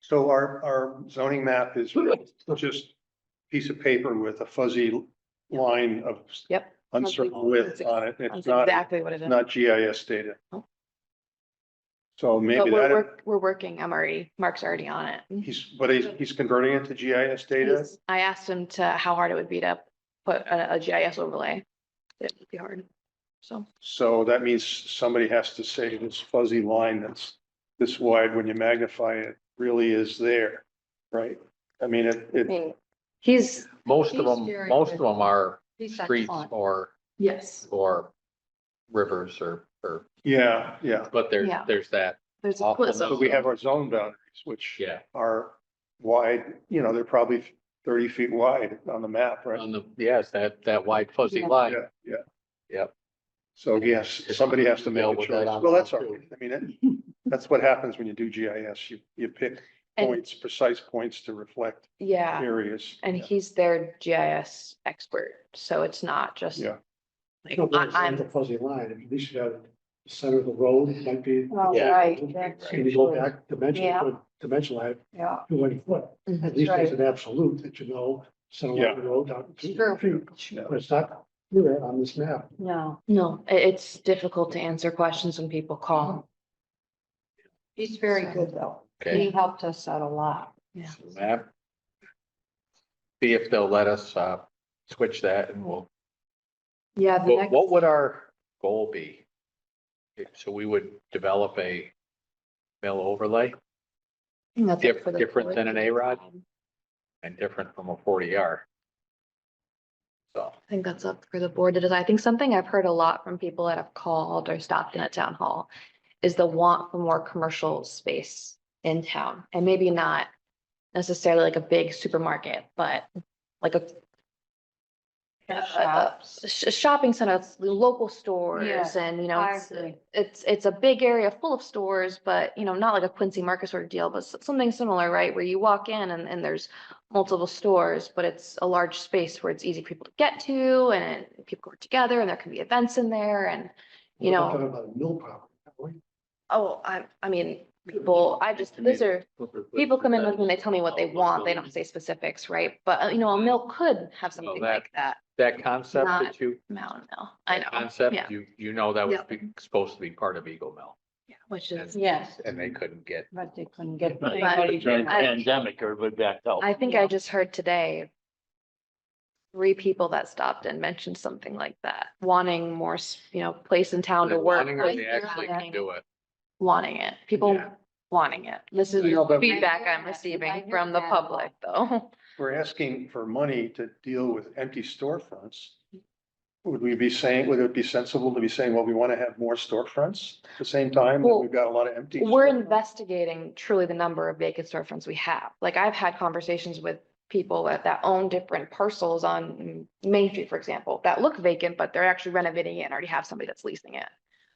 Speaker 2: So our zoning map is just a piece of paper with a fuzzy line of
Speaker 3: Yep.
Speaker 2: uncertain width on it.
Speaker 3: That's
Speaker 2: It's not,
Speaker 3: exactly what it is.
Speaker 2: not GIS data.
Speaker 3: Nope.
Speaker 2: So
Speaker 3: But
Speaker 2: maybe
Speaker 3: we're working, Mark's already on it.
Speaker 2: he's converting it to GIS data.
Speaker 3: I asked him how hard it would be to put a GIS overlay. It would be hard, so.
Speaker 2: So that means somebody has to say this fuzzy line that's this wide, when you magnify it, really is there, right? I mean,
Speaker 6: I
Speaker 2: it,
Speaker 6: mean,
Speaker 1: Most
Speaker 6: He's
Speaker 1: of them,
Speaker 6: very
Speaker 1: most
Speaker 6: good.
Speaker 1: of them are
Speaker 6: he's
Speaker 1: streets
Speaker 6: excellent.
Speaker 3: Yes.
Speaker 1: or rivers or,
Speaker 2: yeah,
Speaker 1: but
Speaker 3: Yeah.
Speaker 1: there's that.
Speaker 3: There's a
Speaker 1: Awful
Speaker 3: quiz.
Speaker 1: number.
Speaker 2: but we have our zone boundaries, which
Speaker 1: Yeah.
Speaker 2: are wide, they're probably 30 feet wide on the map, right?
Speaker 1: On the, yes, that wide fuzzy
Speaker 6: Yeah.
Speaker 1: line.
Speaker 2: Yeah.
Speaker 1: Yep.
Speaker 2: So yes, somebody has to make
Speaker 1: Deal
Speaker 2: a
Speaker 1: with
Speaker 2: choice.
Speaker 1: that on
Speaker 2: Well, that's
Speaker 1: that
Speaker 2: all
Speaker 1: too.
Speaker 2: right. I mean, that's what happens when you do GIS. You pick
Speaker 3: And-
Speaker 2: points, precise points to reflect
Speaker 3: Yeah,
Speaker 2: areas.
Speaker 3: and he's their GIS expert, so it's not just.
Speaker 2: Yeah.
Speaker 3: Like,
Speaker 5: No, but it's
Speaker 3: I'm,
Speaker 5: not a fuzzy line, at least you have the center of the road, it might be.
Speaker 6: Oh,
Speaker 1: Yeah.
Speaker 6: right, that's
Speaker 5: Can you go
Speaker 6: usually,
Speaker 5: back dimensional,
Speaker 6: yeah,
Speaker 5: 200 foot,
Speaker 3: Mhm.
Speaker 5: at least
Speaker 6: right.
Speaker 5: it's an absolute that you know, center of the road down to
Speaker 6: True.
Speaker 5: 200 feet. But it's not clear on this map.
Speaker 6: No,
Speaker 3: no, it's difficult to answer questions when people call.
Speaker 6: he's very good though.
Speaker 1: Okay.
Speaker 6: He helped us out a lot.
Speaker 3: Yeah.
Speaker 1: So map. See if they'll let us, switch that and
Speaker 3: Yeah, the next.
Speaker 1: what would our goal be? So we would develop a mill overlay
Speaker 3: I think that's up for the
Speaker 1: different
Speaker 3: board
Speaker 1: than
Speaker 3: to
Speaker 1: an A-Rod?
Speaker 3: decide.
Speaker 1: and different from a 40R. So,
Speaker 3: I think that's up for the board to decide. I think something I've heard a lot from people that have called or stopped in at town hall is the want for more commercial space in town, and maybe not necessarily like a big supermarket, but like a
Speaker 6: Shops.
Speaker 3: shopping center, local stores,
Speaker 6: Yeah,
Speaker 3: and
Speaker 6: I
Speaker 3: it's,
Speaker 6: agree.
Speaker 3: it's a big area full of stores, but not like a Quincy Market sort of deal, but something similar, right? Where you walk in and there's multiple stores, but it's a large space where it's easy for people to get to, and people work together, and there can be events in there, and
Speaker 5: We're not talking about a mill property, are we?
Speaker 3: oh, I mean, people, people come in when they tell me what they want, they don't say specifics, right? But, a mill could have something
Speaker 1: that-
Speaker 3: like that,
Speaker 1: that concept
Speaker 3: Not-
Speaker 1: that you,
Speaker 3: Mountain Mill, I know,
Speaker 1: that concept,
Speaker 3: yeah.
Speaker 1: you know that was
Speaker 3: Yeah.
Speaker 1: supposed to be part of Eagle Mill,
Speaker 3: Yeah, which is,
Speaker 6: Yes,
Speaker 1: and they couldn't get.
Speaker 6: but they couldn't get
Speaker 4: But
Speaker 6: anybody.
Speaker 4: during
Speaker 6: to-
Speaker 4: pandemic, everybody backed out.
Speaker 3: I think I just heard today 3 people that stopped and mentioned something like that, wanting more, place in town to
Speaker 1: They're
Speaker 3: work.
Speaker 1: wanting or
Speaker 3: with
Speaker 1: they
Speaker 3: their
Speaker 1: actually
Speaker 3: housing.
Speaker 1: can do it.
Speaker 3: Wanting it, people
Speaker 1: Yeah.
Speaker 3: wanting it. This is
Speaker 2: Yeah, but-
Speaker 3: feedback I'm
Speaker 6: I
Speaker 3: receiving
Speaker 6: hear
Speaker 3: from the
Speaker 6: that a
Speaker 3: public, though.
Speaker 2: We're asking for money to deal with empty storefronts. Would it be sensible to be saying, well, we want to have more storefronts at the same time, that
Speaker 3: Well,
Speaker 2: we've got a lot of empty?
Speaker 3: We're
Speaker 2: storefronts?
Speaker 3: investigating truly the number of vacant storefronts we have. Like, I've had conversations with people that own different parcels on Main Street, for example, that look vacant, but they're actually renovating it and already have somebody that's leasing it.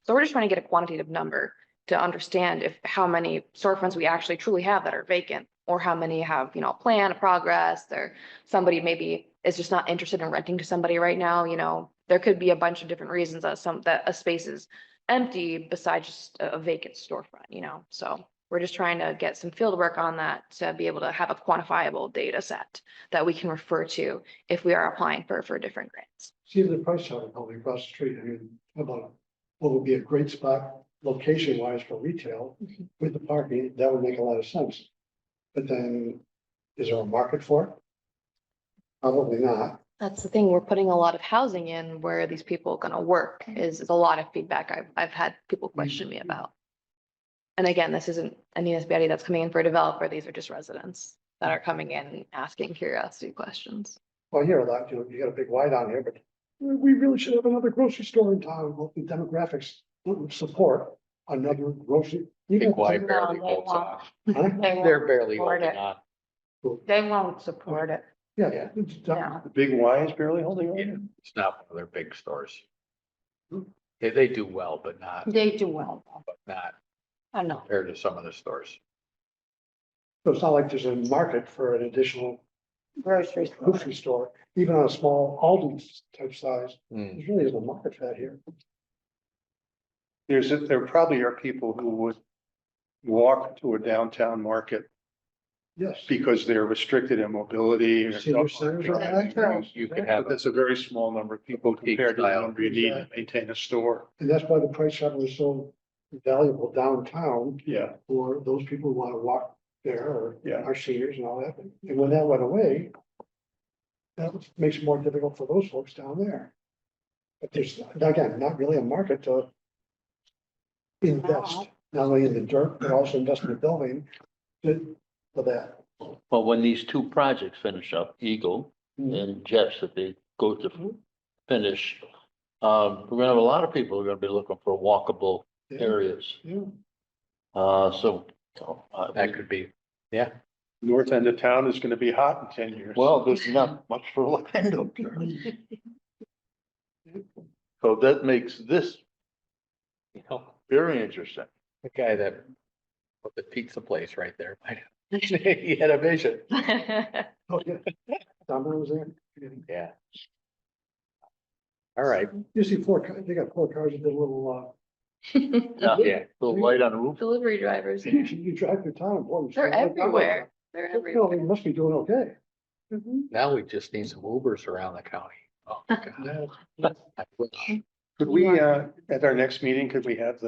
Speaker 3: So we're just trying to get a quantitative number to understand how many storefronts we actually truly have that are vacant, or how many have, a plan, a progress, or somebody maybe is just not interested in renting to somebody right now, there could be a bunch of different reasons that a space is empty besides just a vacant storefront, so we're just trying to get some field work on that to be able to have a quantifiable data set that we can refer to if we are applying for different grants.
Speaker 5: See the price chart probably across the street, I mean, about what would be a great spot location wise for retail
Speaker 3: Mhm.
Speaker 5: with the parking, that would make a lot of sense. But then, is there a market for it? Probably not.
Speaker 3: That's the thing, we're putting a lot of housing in where these people are gonna work is a lot of feedback I've had people question me about. And again, this isn't a municipality that's coming in for a developer, these are just residents that are coming in and asking curiosity questions.
Speaker 5: Well, you're allowed, you got a big Y down here, but we really should have another grocery store in town, well, the demographics don't support another grocery.
Speaker 1: Big Y
Speaker 6: No,
Speaker 1: barely
Speaker 6: they
Speaker 1: holds
Speaker 6: won't.
Speaker 1: on.
Speaker 5: Huh?
Speaker 1: They're barely
Speaker 6: support
Speaker 1: holding
Speaker 6: it.
Speaker 1: on.
Speaker 6: They won't support it,
Speaker 5: Yeah.
Speaker 1: Yeah.
Speaker 5: it's-
Speaker 6: no.
Speaker 2: The big Y is barely holding on.
Speaker 1: Yeah, it's not one of their big stores. They do well, but not,
Speaker 6: They do well, though.
Speaker 1: but not
Speaker 6: I know.
Speaker 1: compared to some of the stores.
Speaker 5: So it's not like there's a market for an additional
Speaker 6: Grocery store.
Speaker 5: grocery store, even on a small Aldi type size,
Speaker 1: Hmm.
Speaker 5: there really isn't a market for that here.
Speaker 2: There probably are people who would walk to a downtown market
Speaker 5: Yes.
Speaker 2: because they're restricted in mobility. or
Speaker 5: Senior
Speaker 2: something.
Speaker 5: centers are that.
Speaker 1: You could
Speaker 2: But
Speaker 1: have,
Speaker 2: that's a very small number of people compared to the
Speaker 1: style.
Speaker 2: number you need to maintain a store.
Speaker 5: And that's why the price chart was so valuable downtown
Speaker 2: Yeah,
Speaker 5: for those people who want to walk there or
Speaker 2: Yeah.
Speaker 5: our seniors and all that. And when that went away, that makes it more difficult for those folks down there. But there's, again, not really a market to invest, not only in the dirt, but also invest in the building for that.
Speaker 4: Well, when these two projects finish up, Eagle and Jeff's, if they go to finish, we're gonna have a lot of people who are gonna be looking for walkable
Speaker 5: Yeah,
Speaker 4: areas.
Speaker 5: yeah.
Speaker 4: So.
Speaker 1: That could be, yeah.
Speaker 2: north end of town is gonna be hot in 10 years.
Speaker 4: Well, there's not much for land up there. So that makes this
Speaker 1: You know,
Speaker 4: very interesting.
Speaker 1: the guy that put the pizza place right there, he had a vision.
Speaker 5: Oh, yeah. Don was there.
Speaker 1: Yeah. All right,
Speaker 5: You see they got 4 cars that did a little,
Speaker 1: yeah.
Speaker 4: Little light on the roof.
Speaker 3: Delivery drivers,
Speaker 5: you drive through town. boy, you
Speaker 3: they're
Speaker 5: see all the cars.
Speaker 3: everywhere, they're
Speaker 5: You know,
Speaker 3: everywhere.
Speaker 5: they must be doing okay.
Speaker 3: Mhm.
Speaker 1: Now we just need some Ubers around the county. Oh, my God. I wish.
Speaker 2: Could we, at our next meeting, could we have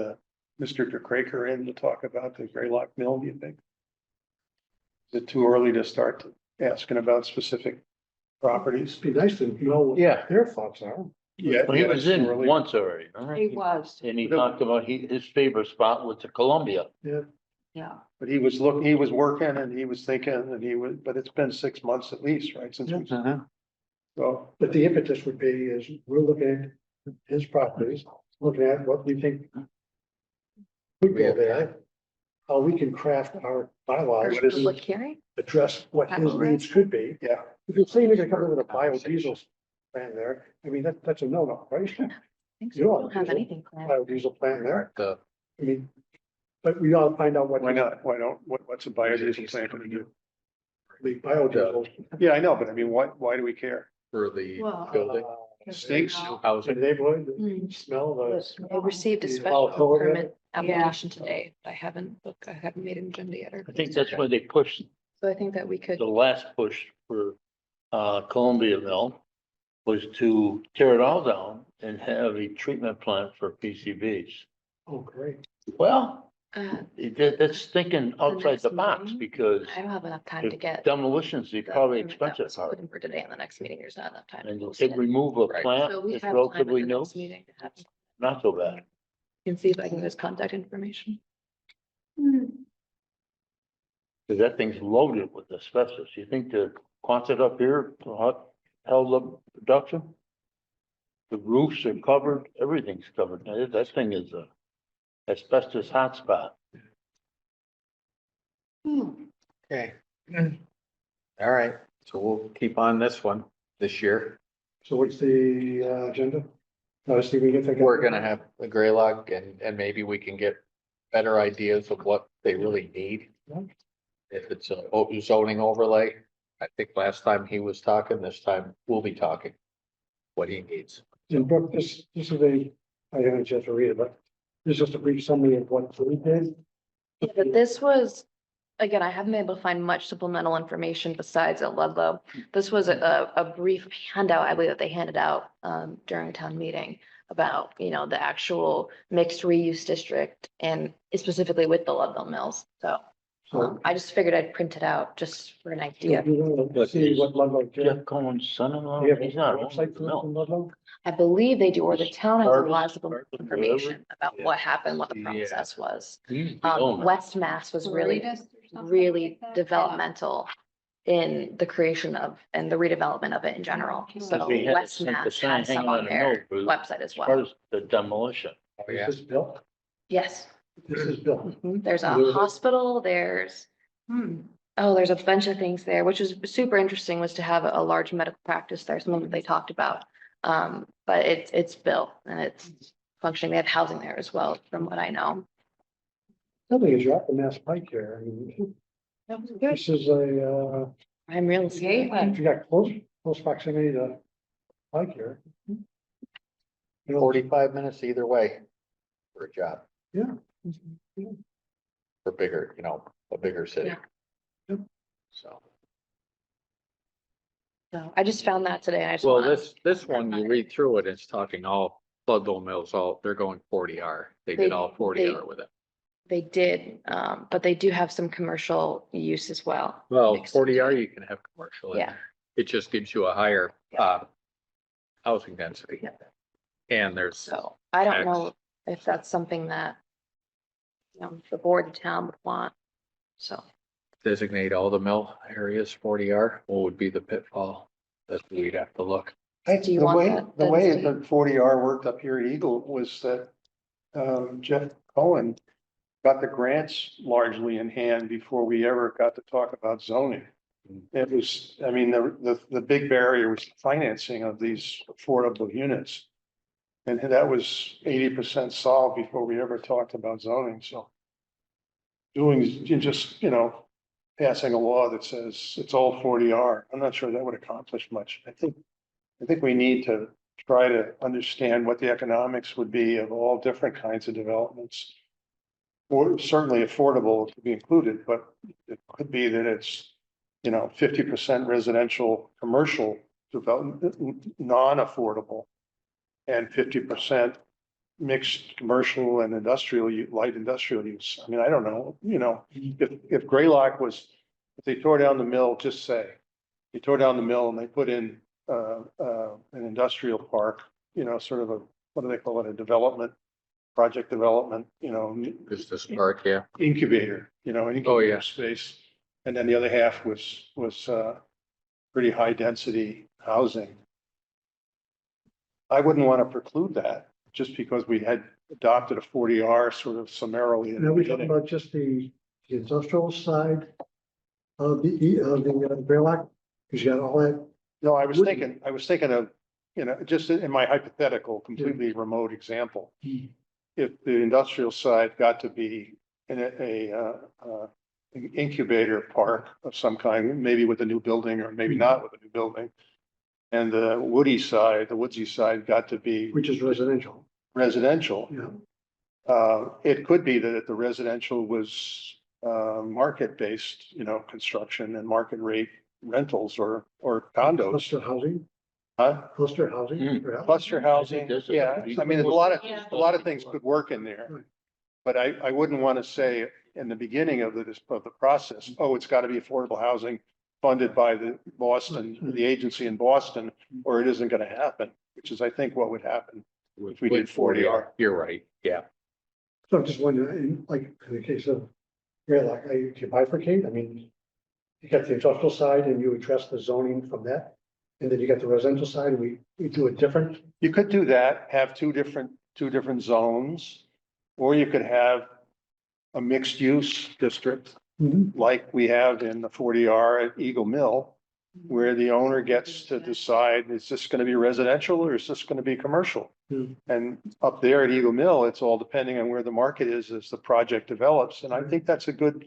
Speaker 2: Mr. DeCraker in to talk about the Graylock Mill, do you think? Is it too early to start asking about specific properties?
Speaker 5: It'd be nice to know what
Speaker 1: Yeah.
Speaker 5: their thoughts are.
Speaker 2: Yeah.
Speaker 4: Well, he was
Speaker 2: it's
Speaker 4: in
Speaker 2: too early.
Speaker 4: once already, all right?
Speaker 6: He was,
Speaker 4: And he talked about his favorite spot was the Columbia.
Speaker 6: yeah.
Speaker 2: But he was working and he was thinking and but it's been 6 months at least, right, since we, so.
Speaker 5: But the impetus would be is we're looking at his properties, looking at what we think would go there. How we can craft our bylaws
Speaker 3: First
Speaker 2: is-
Speaker 3: public hearing?
Speaker 5: address what his needs could be.
Speaker 2: Yeah,
Speaker 5: If you're saying you're gonna come in with a biodiesel plan there, I mean, that's a no-no, right?
Speaker 3: I think so.
Speaker 5: You
Speaker 3: We
Speaker 5: don't
Speaker 3: don't have
Speaker 5: diesel.
Speaker 3: anything planned.
Speaker 5: Biodiesel plan there,
Speaker 1: The,
Speaker 5: I mean, but we ought to find out what.
Speaker 2: why not? Why don't, what's a biodiesel plant gonna do?
Speaker 5: The biodiesel.
Speaker 2: Yeah, I know, but I mean, why do we care?
Speaker 1: for the
Speaker 6: Well,
Speaker 1: building,
Speaker 2: Stinks.
Speaker 1: new
Speaker 5: In the
Speaker 1: housing.
Speaker 5: neighborhood, the
Speaker 3: Hmm.
Speaker 5: smell, the.
Speaker 3: I received a
Speaker 5: The
Speaker 3: special
Speaker 5: volatility of
Speaker 3: permit application today, but I haven't made an agenda yet. or-
Speaker 4: I think that's why they pushed
Speaker 3: So I think that we could,
Speaker 4: the last push for Columbia Mill was to tear it all down and have a treatment plant for PCBs.
Speaker 5: Oh, great.
Speaker 4: Well,
Speaker 3: uh,
Speaker 4: that's thinking outside the
Speaker 3: next
Speaker 4: box
Speaker 3: meeting?
Speaker 4: because
Speaker 3: I don't have enough time to
Speaker 4: the
Speaker 3: get.
Speaker 4: demolition's the
Speaker 3: the
Speaker 4: probably
Speaker 3: permit that
Speaker 4: expensive
Speaker 3: was
Speaker 4: part.
Speaker 3: put in For today and the next meeting, there's not enough time. to
Speaker 4: And
Speaker 3: post
Speaker 4: they
Speaker 3: it.
Speaker 4: remove a
Speaker 1: Right.
Speaker 4: plant
Speaker 3: So we
Speaker 4: that's
Speaker 3: have time at
Speaker 4: relatively
Speaker 3: the
Speaker 4: new,
Speaker 3: next meeting to have,
Speaker 4: not so bad.
Speaker 3: you can see if I can get his contact information.
Speaker 4: Cause that thing's loaded with asbestos. You think the Quonset up here held up production? The roofs are covered, everything's covered. That thing is a asbestos hotspot.
Speaker 1: Okay. All right, so we'll keep on this one this year.
Speaker 5: So what's the agenda? See, we get.
Speaker 1: We're gonna have the Graylock and maybe we can get better ideas of what they really need. If it's a zoning overlay, I think last time he was talking, this time we'll be talking what he needs.
Speaker 5: And Brooke, this is I haven't had a chance to read it, but this is just a brief summary of what we did.
Speaker 3: Yeah, but this was, again, I haven't been able to find much supplemental information besides at Ludlow. This was a brief handout, I believe, that they handed out during a town meeting about, the actual mixed reuse district and specifically with the Ludlow Mills. So
Speaker 5: So.
Speaker 3: I just figured I'd print it out just for an idea.
Speaker 5: You want to see what Ludlow did?
Speaker 4: Jeff Cohen's son-in-law,
Speaker 5: Do you have
Speaker 4: he's
Speaker 5: a
Speaker 4: not.
Speaker 5: website for Ludlow?
Speaker 3: I believe they do, or the town has a
Speaker 4: Artist-
Speaker 3: lot of
Speaker 4: artist,
Speaker 3: information about
Speaker 1: Yeah.
Speaker 3: what happened, what the
Speaker 1: Yeah.
Speaker 3: process was.
Speaker 4: He's the owner.
Speaker 3: West Mass was really really developmental in the creation of and the redevelopment of it in general. So
Speaker 4: We had
Speaker 3: West
Speaker 4: sent the
Speaker 3: Mass
Speaker 4: sign
Speaker 3: has some
Speaker 4: hanging
Speaker 3: on
Speaker 4: on a
Speaker 3: their
Speaker 4: note, but
Speaker 3: website as
Speaker 4: Part
Speaker 3: well.
Speaker 4: of the demolition.
Speaker 1: Oh, yeah.
Speaker 5: Is this Bill?
Speaker 3: Yes.
Speaker 5: This is Bill.
Speaker 3: There's a
Speaker 5: There's a-
Speaker 3: hospital, there's, there's a bunch of things there, which was super interesting, was to have a large medical practice there, something that they talked about. But it's built and it's functioning. They have housing there as well, from what I know.
Speaker 5: Something is you're at the Mass Pike here. I mean,
Speaker 3: That was good.
Speaker 5: this is a,
Speaker 3: I'm real estate.
Speaker 5: if you got close proximity to Pike here. You know,
Speaker 1: 45 minutes either way for a job, for bigger, a bigger city.
Speaker 3: Yeah.
Speaker 5: Yep.
Speaker 1: So,
Speaker 3: So I just found that today and I just
Speaker 1: well,
Speaker 3: wanna-
Speaker 1: this one, you read through it, it's talking all Floodville Mills, they're going 40R. They did all 40R with it.
Speaker 3: They did, but they do have some commercial use as well.
Speaker 1: Well,
Speaker 3: mixed
Speaker 1: 40R,
Speaker 3: into it.
Speaker 1: you can have commercial in
Speaker 3: Yeah.
Speaker 1: there. It just gives you a higher, housing density.
Speaker 3: Yeah.
Speaker 1: And there's,
Speaker 3: So I don't
Speaker 1: Tax.
Speaker 3: know if that's something that, the board of town would want, so.
Speaker 1: designate all the mill areas 40R. What would be the pitfall? That we'd have to look.
Speaker 3: Do you
Speaker 2: The
Speaker 3: want
Speaker 2: way,
Speaker 3: that
Speaker 2: the way
Speaker 3: density?
Speaker 2: the 40R worked up here at Eagle was that Jeff Cohen got the grants largely in hand before we ever got to talk about zoning. It was, I mean, the big barrier was financing of these affordable units. And that was 80% solved before we ever talked about zoning, so. Just, passing a law that says it's all 40R, I'm not sure that would accomplish much. I think we need to try to understand what the economics would be of all different kinds of developments. Or certainly affordable to be included, but it could be that it's, 50% residential, commercial development, non-affordable. And 50% mixed commercial and industrial, light industrial use. I mean, I don't know, if Greylock was, if they tore down the mill, just say, they tore down the mill and they put in an industrial park, sort of a, what do they call it, a development, project development,
Speaker 1: Business park, yeah.
Speaker 2: incubator,
Speaker 1: Oh,
Speaker 2: incubator
Speaker 1: yeah.
Speaker 2: space. And then the other half was pretty high density housing. I wouldn't want to preclude that just because we had adopted a 40R sort of summarily. in the
Speaker 5: Now, we're talking
Speaker 2: beginning.
Speaker 5: about just the industrial side of the Greylock, because you got all that.
Speaker 2: No, I was
Speaker 5: Wouldn't-
Speaker 2: thinking of, just in my hypothetical, completely remote example.
Speaker 5: Hmm.
Speaker 2: If the industrial side got to be in an incubator park of some kind, maybe with a new building or maybe not with a new building. And the woodsy side got to be
Speaker 5: Which is residential,
Speaker 2: residential.
Speaker 5: yeah.
Speaker 2: It could be that the residential was market-based, construction and market rate rentals or condos.
Speaker 5: Cluster housing,
Speaker 2: Huh?
Speaker 5: cluster housing. yeah.
Speaker 2: Cluster housing,
Speaker 4: there's a-
Speaker 2: yeah, I mean, there's a lot of things
Speaker 4: Yeah.
Speaker 2: could work in there.
Speaker 5: Right.
Speaker 2: But I wouldn't want to say in the beginning of the process, oh, it's got to be affordable housing funded by the agency in Boston, or it isn't going to happen, which is, I think, what would happen. If we did
Speaker 1: With 40R, you're right, yeah.
Speaker 5: So I'm just wondering, like, in the case of Greylock, you bifurcate, I mean, you got the industrial side and you address the zoning from that. And then you got the residential side, and we do it different.
Speaker 2: You could do that, have two different zones, or you could have a mixed use district like we have in the 40R at Eagle Mill, where the owner gets to decide, is this going to be residential or is this going to be commercial?
Speaker 5: Hmm.
Speaker 2: And up there at Eagle Mill, it's all depending on where the market is as the project develops. And I think that's a good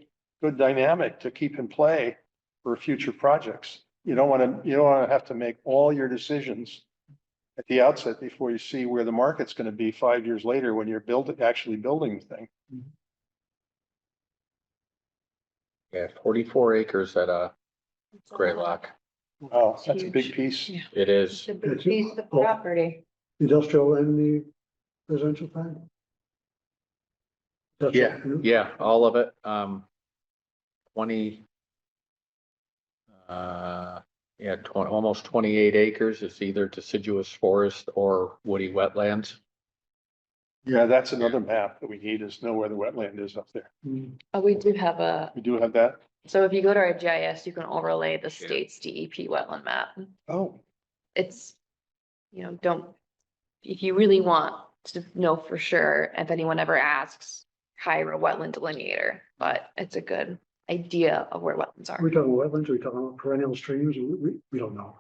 Speaker 2: dynamic to keep in play for future projects. You don't want to have to make all your decisions at the outset before you see where the market's going to be 5 years later when you're actually building the thing.
Speaker 1: Yeah, 44 acres at Greylock.
Speaker 2: Wow, that's a big
Speaker 3: Huge.
Speaker 2: piece.
Speaker 3: Yeah.
Speaker 1: It is.
Speaker 6: It's a big
Speaker 5: That's it.
Speaker 6: piece of
Speaker 5: Oh.
Speaker 6: property.
Speaker 5: Industrial and the residential side. Industrial,
Speaker 1: Yeah, all of it. 20. Almost 28 acres is either deciduous forest or woody wetlands.
Speaker 2: Yeah, that's another map that we need is know where the wetland is up there.
Speaker 3: We do have
Speaker 2: We do have that.
Speaker 3: so if you go to our GIS, you can overlay the state's DEP wetland map.
Speaker 2: Oh,
Speaker 3: It's, if you really want to know for sure, if anyone ever asks, hire a wetland delineator, but it's a good idea of where wetlands
Speaker 5: Are
Speaker 3: are.
Speaker 5: we talking wetlands, are we talking about perennial streams? We don't know.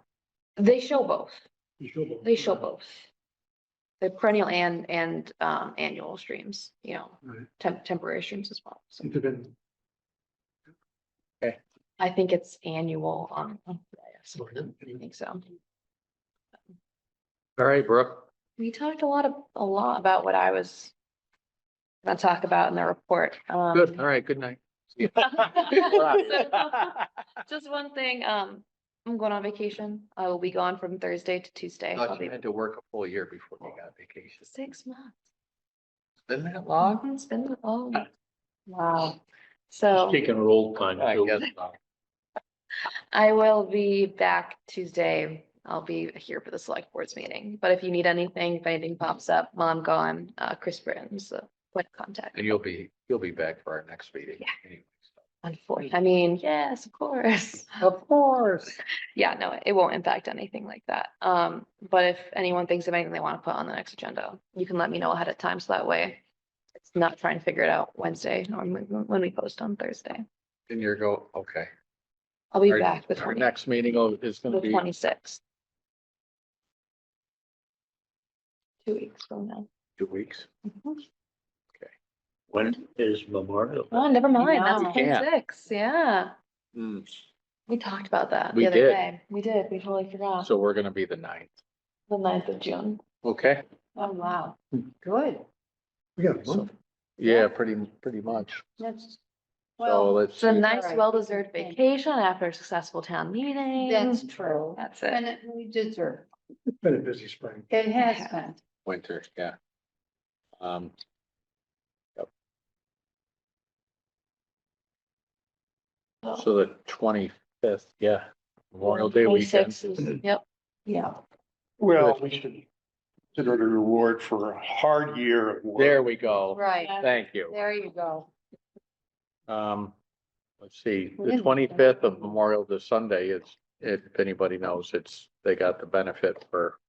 Speaker 3: They show both.
Speaker 5: You show both.
Speaker 3: They show both. The perennial and annual streams,
Speaker 5: Right.
Speaker 3: temporary streams as well. So
Speaker 5: It depends.
Speaker 3: I think it's annual on GIS.
Speaker 5: Okay.
Speaker 3: I think so.
Speaker 1: All right, Brooke.
Speaker 3: We talked a lot about what I was gonna talk about in the report.
Speaker 1: Good. All right, good night.
Speaker 3: Just one thing, I'm going on vacation. I will be gone from Thursday to Tuesday. I'll
Speaker 1: Thought
Speaker 3: be
Speaker 1: you had to work a full year before you got vacation.
Speaker 3: 6 months.
Speaker 1: Been that long?
Speaker 3: It's been, oh,
Speaker 6: Wow.
Speaker 3: so
Speaker 4: Taking roll time.
Speaker 1: I
Speaker 4: too.
Speaker 1: guess.
Speaker 3: I will be back Tuesday. I'll be here for the select boards meeting, but if you need anything, if anything pops up while I'm gone, Chris Britton's the point of contact.
Speaker 1: And you'll be back for our next meeting.
Speaker 3: Yeah.
Speaker 1: anyway, so.
Speaker 3: Unfortunately, I mean, yes, of course.
Speaker 1: Of course.
Speaker 3: Yeah, no, it won't impact anything like that. But if anyone thinks of anything they want to put on the next agenda, you can let me know ahead of time, so that way it's not trying to figure it out Wednesday or when we post on Thursday.
Speaker 1: And okay.
Speaker 3: I'll be
Speaker 1: Our-
Speaker 3: back the
Speaker 1: Our next meeting is gonna be
Speaker 3: 26th. 2 weeks from now.
Speaker 1: 2 weeks.
Speaker 4: When is Memorial? Day?
Speaker 3: Oh, never mind, that's
Speaker 6: No.
Speaker 1: Yeah.
Speaker 3: 26, yeah.
Speaker 1: Hmm.
Speaker 3: We talked about that
Speaker 1: We
Speaker 3: the other
Speaker 1: did.
Speaker 3: day. We did, we totally forgot.
Speaker 1: So we're gonna be the 9th.
Speaker 3: The 9th of June.
Speaker 1: Okay,
Speaker 6: Oh, wow. Good.
Speaker 5: We got a
Speaker 1: so,
Speaker 5: month.
Speaker 1: yeah, pretty much.
Speaker 6: That's,
Speaker 1: So
Speaker 6: well,
Speaker 1: let's,
Speaker 3: It's a
Speaker 1: see.
Speaker 3: nice,
Speaker 6: Alright.
Speaker 3: well-deserved vacation after a successful town meeting.
Speaker 6: that's true.
Speaker 3: That's it.
Speaker 6: And we deserve.
Speaker 5: It's been a busy spring.
Speaker 6: It has been.
Speaker 1: winter, yeah. Yep. So the 25th, yeah, Memorial Day weekend.
Speaker 3: 26th is- Yep.
Speaker 6: Yeah.
Speaker 2: Well, we should consider it a reward for a hard year of work.
Speaker 1: There we go.
Speaker 6: Right.
Speaker 1: Thank you.
Speaker 6: There you go.
Speaker 1: Let's see,
Speaker 6: We
Speaker 1: the
Speaker 6: didn't-
Speaker 1: 25th of Memorial to Sunday, if anybody knows, they got the benefit for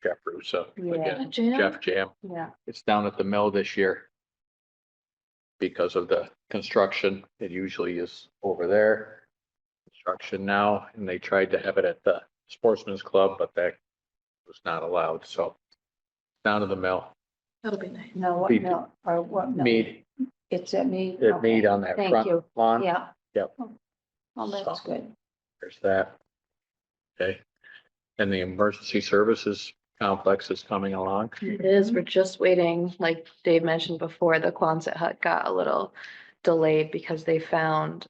Speaker 1: Jeff Russo.
Speaker 6: Yeah.
Speaker 1: Again,
Speaker 3: Jam?
Speaker 1: Jeff Jam.
Speaker 6: Yeah.
Speaker 1: It's down at the mill this year. Because of the construction, it usually is over there. Construction now, and they tried to have it at the Sportsman's Club, but that was not allowed, so. Down to the mill,
Speaker 3: That'll be nice.
Speaker 6: No, what,
Speaker 1: Be-
Speaker 6: no, or what? no.
Speaker 1: mead,
Speaker 6: It's at me.
Speaker 1: at mead on that
Speaker 6: Thank
Speaker 1: front
Speaker 6: you.
Speaker 1: lawn.
Speaker 6: Yeah.
Speaker 1: Yep.
Speaker 6: Oh, that's
Speaker 1: So.
Speaker 6: good.
Speaker 1: There's that. Okay, and the emergency services complex is coming along.
Speaker 3: It is, we're just waiting, like Dave mentioned before, the Quonset hut got a little delayed because they found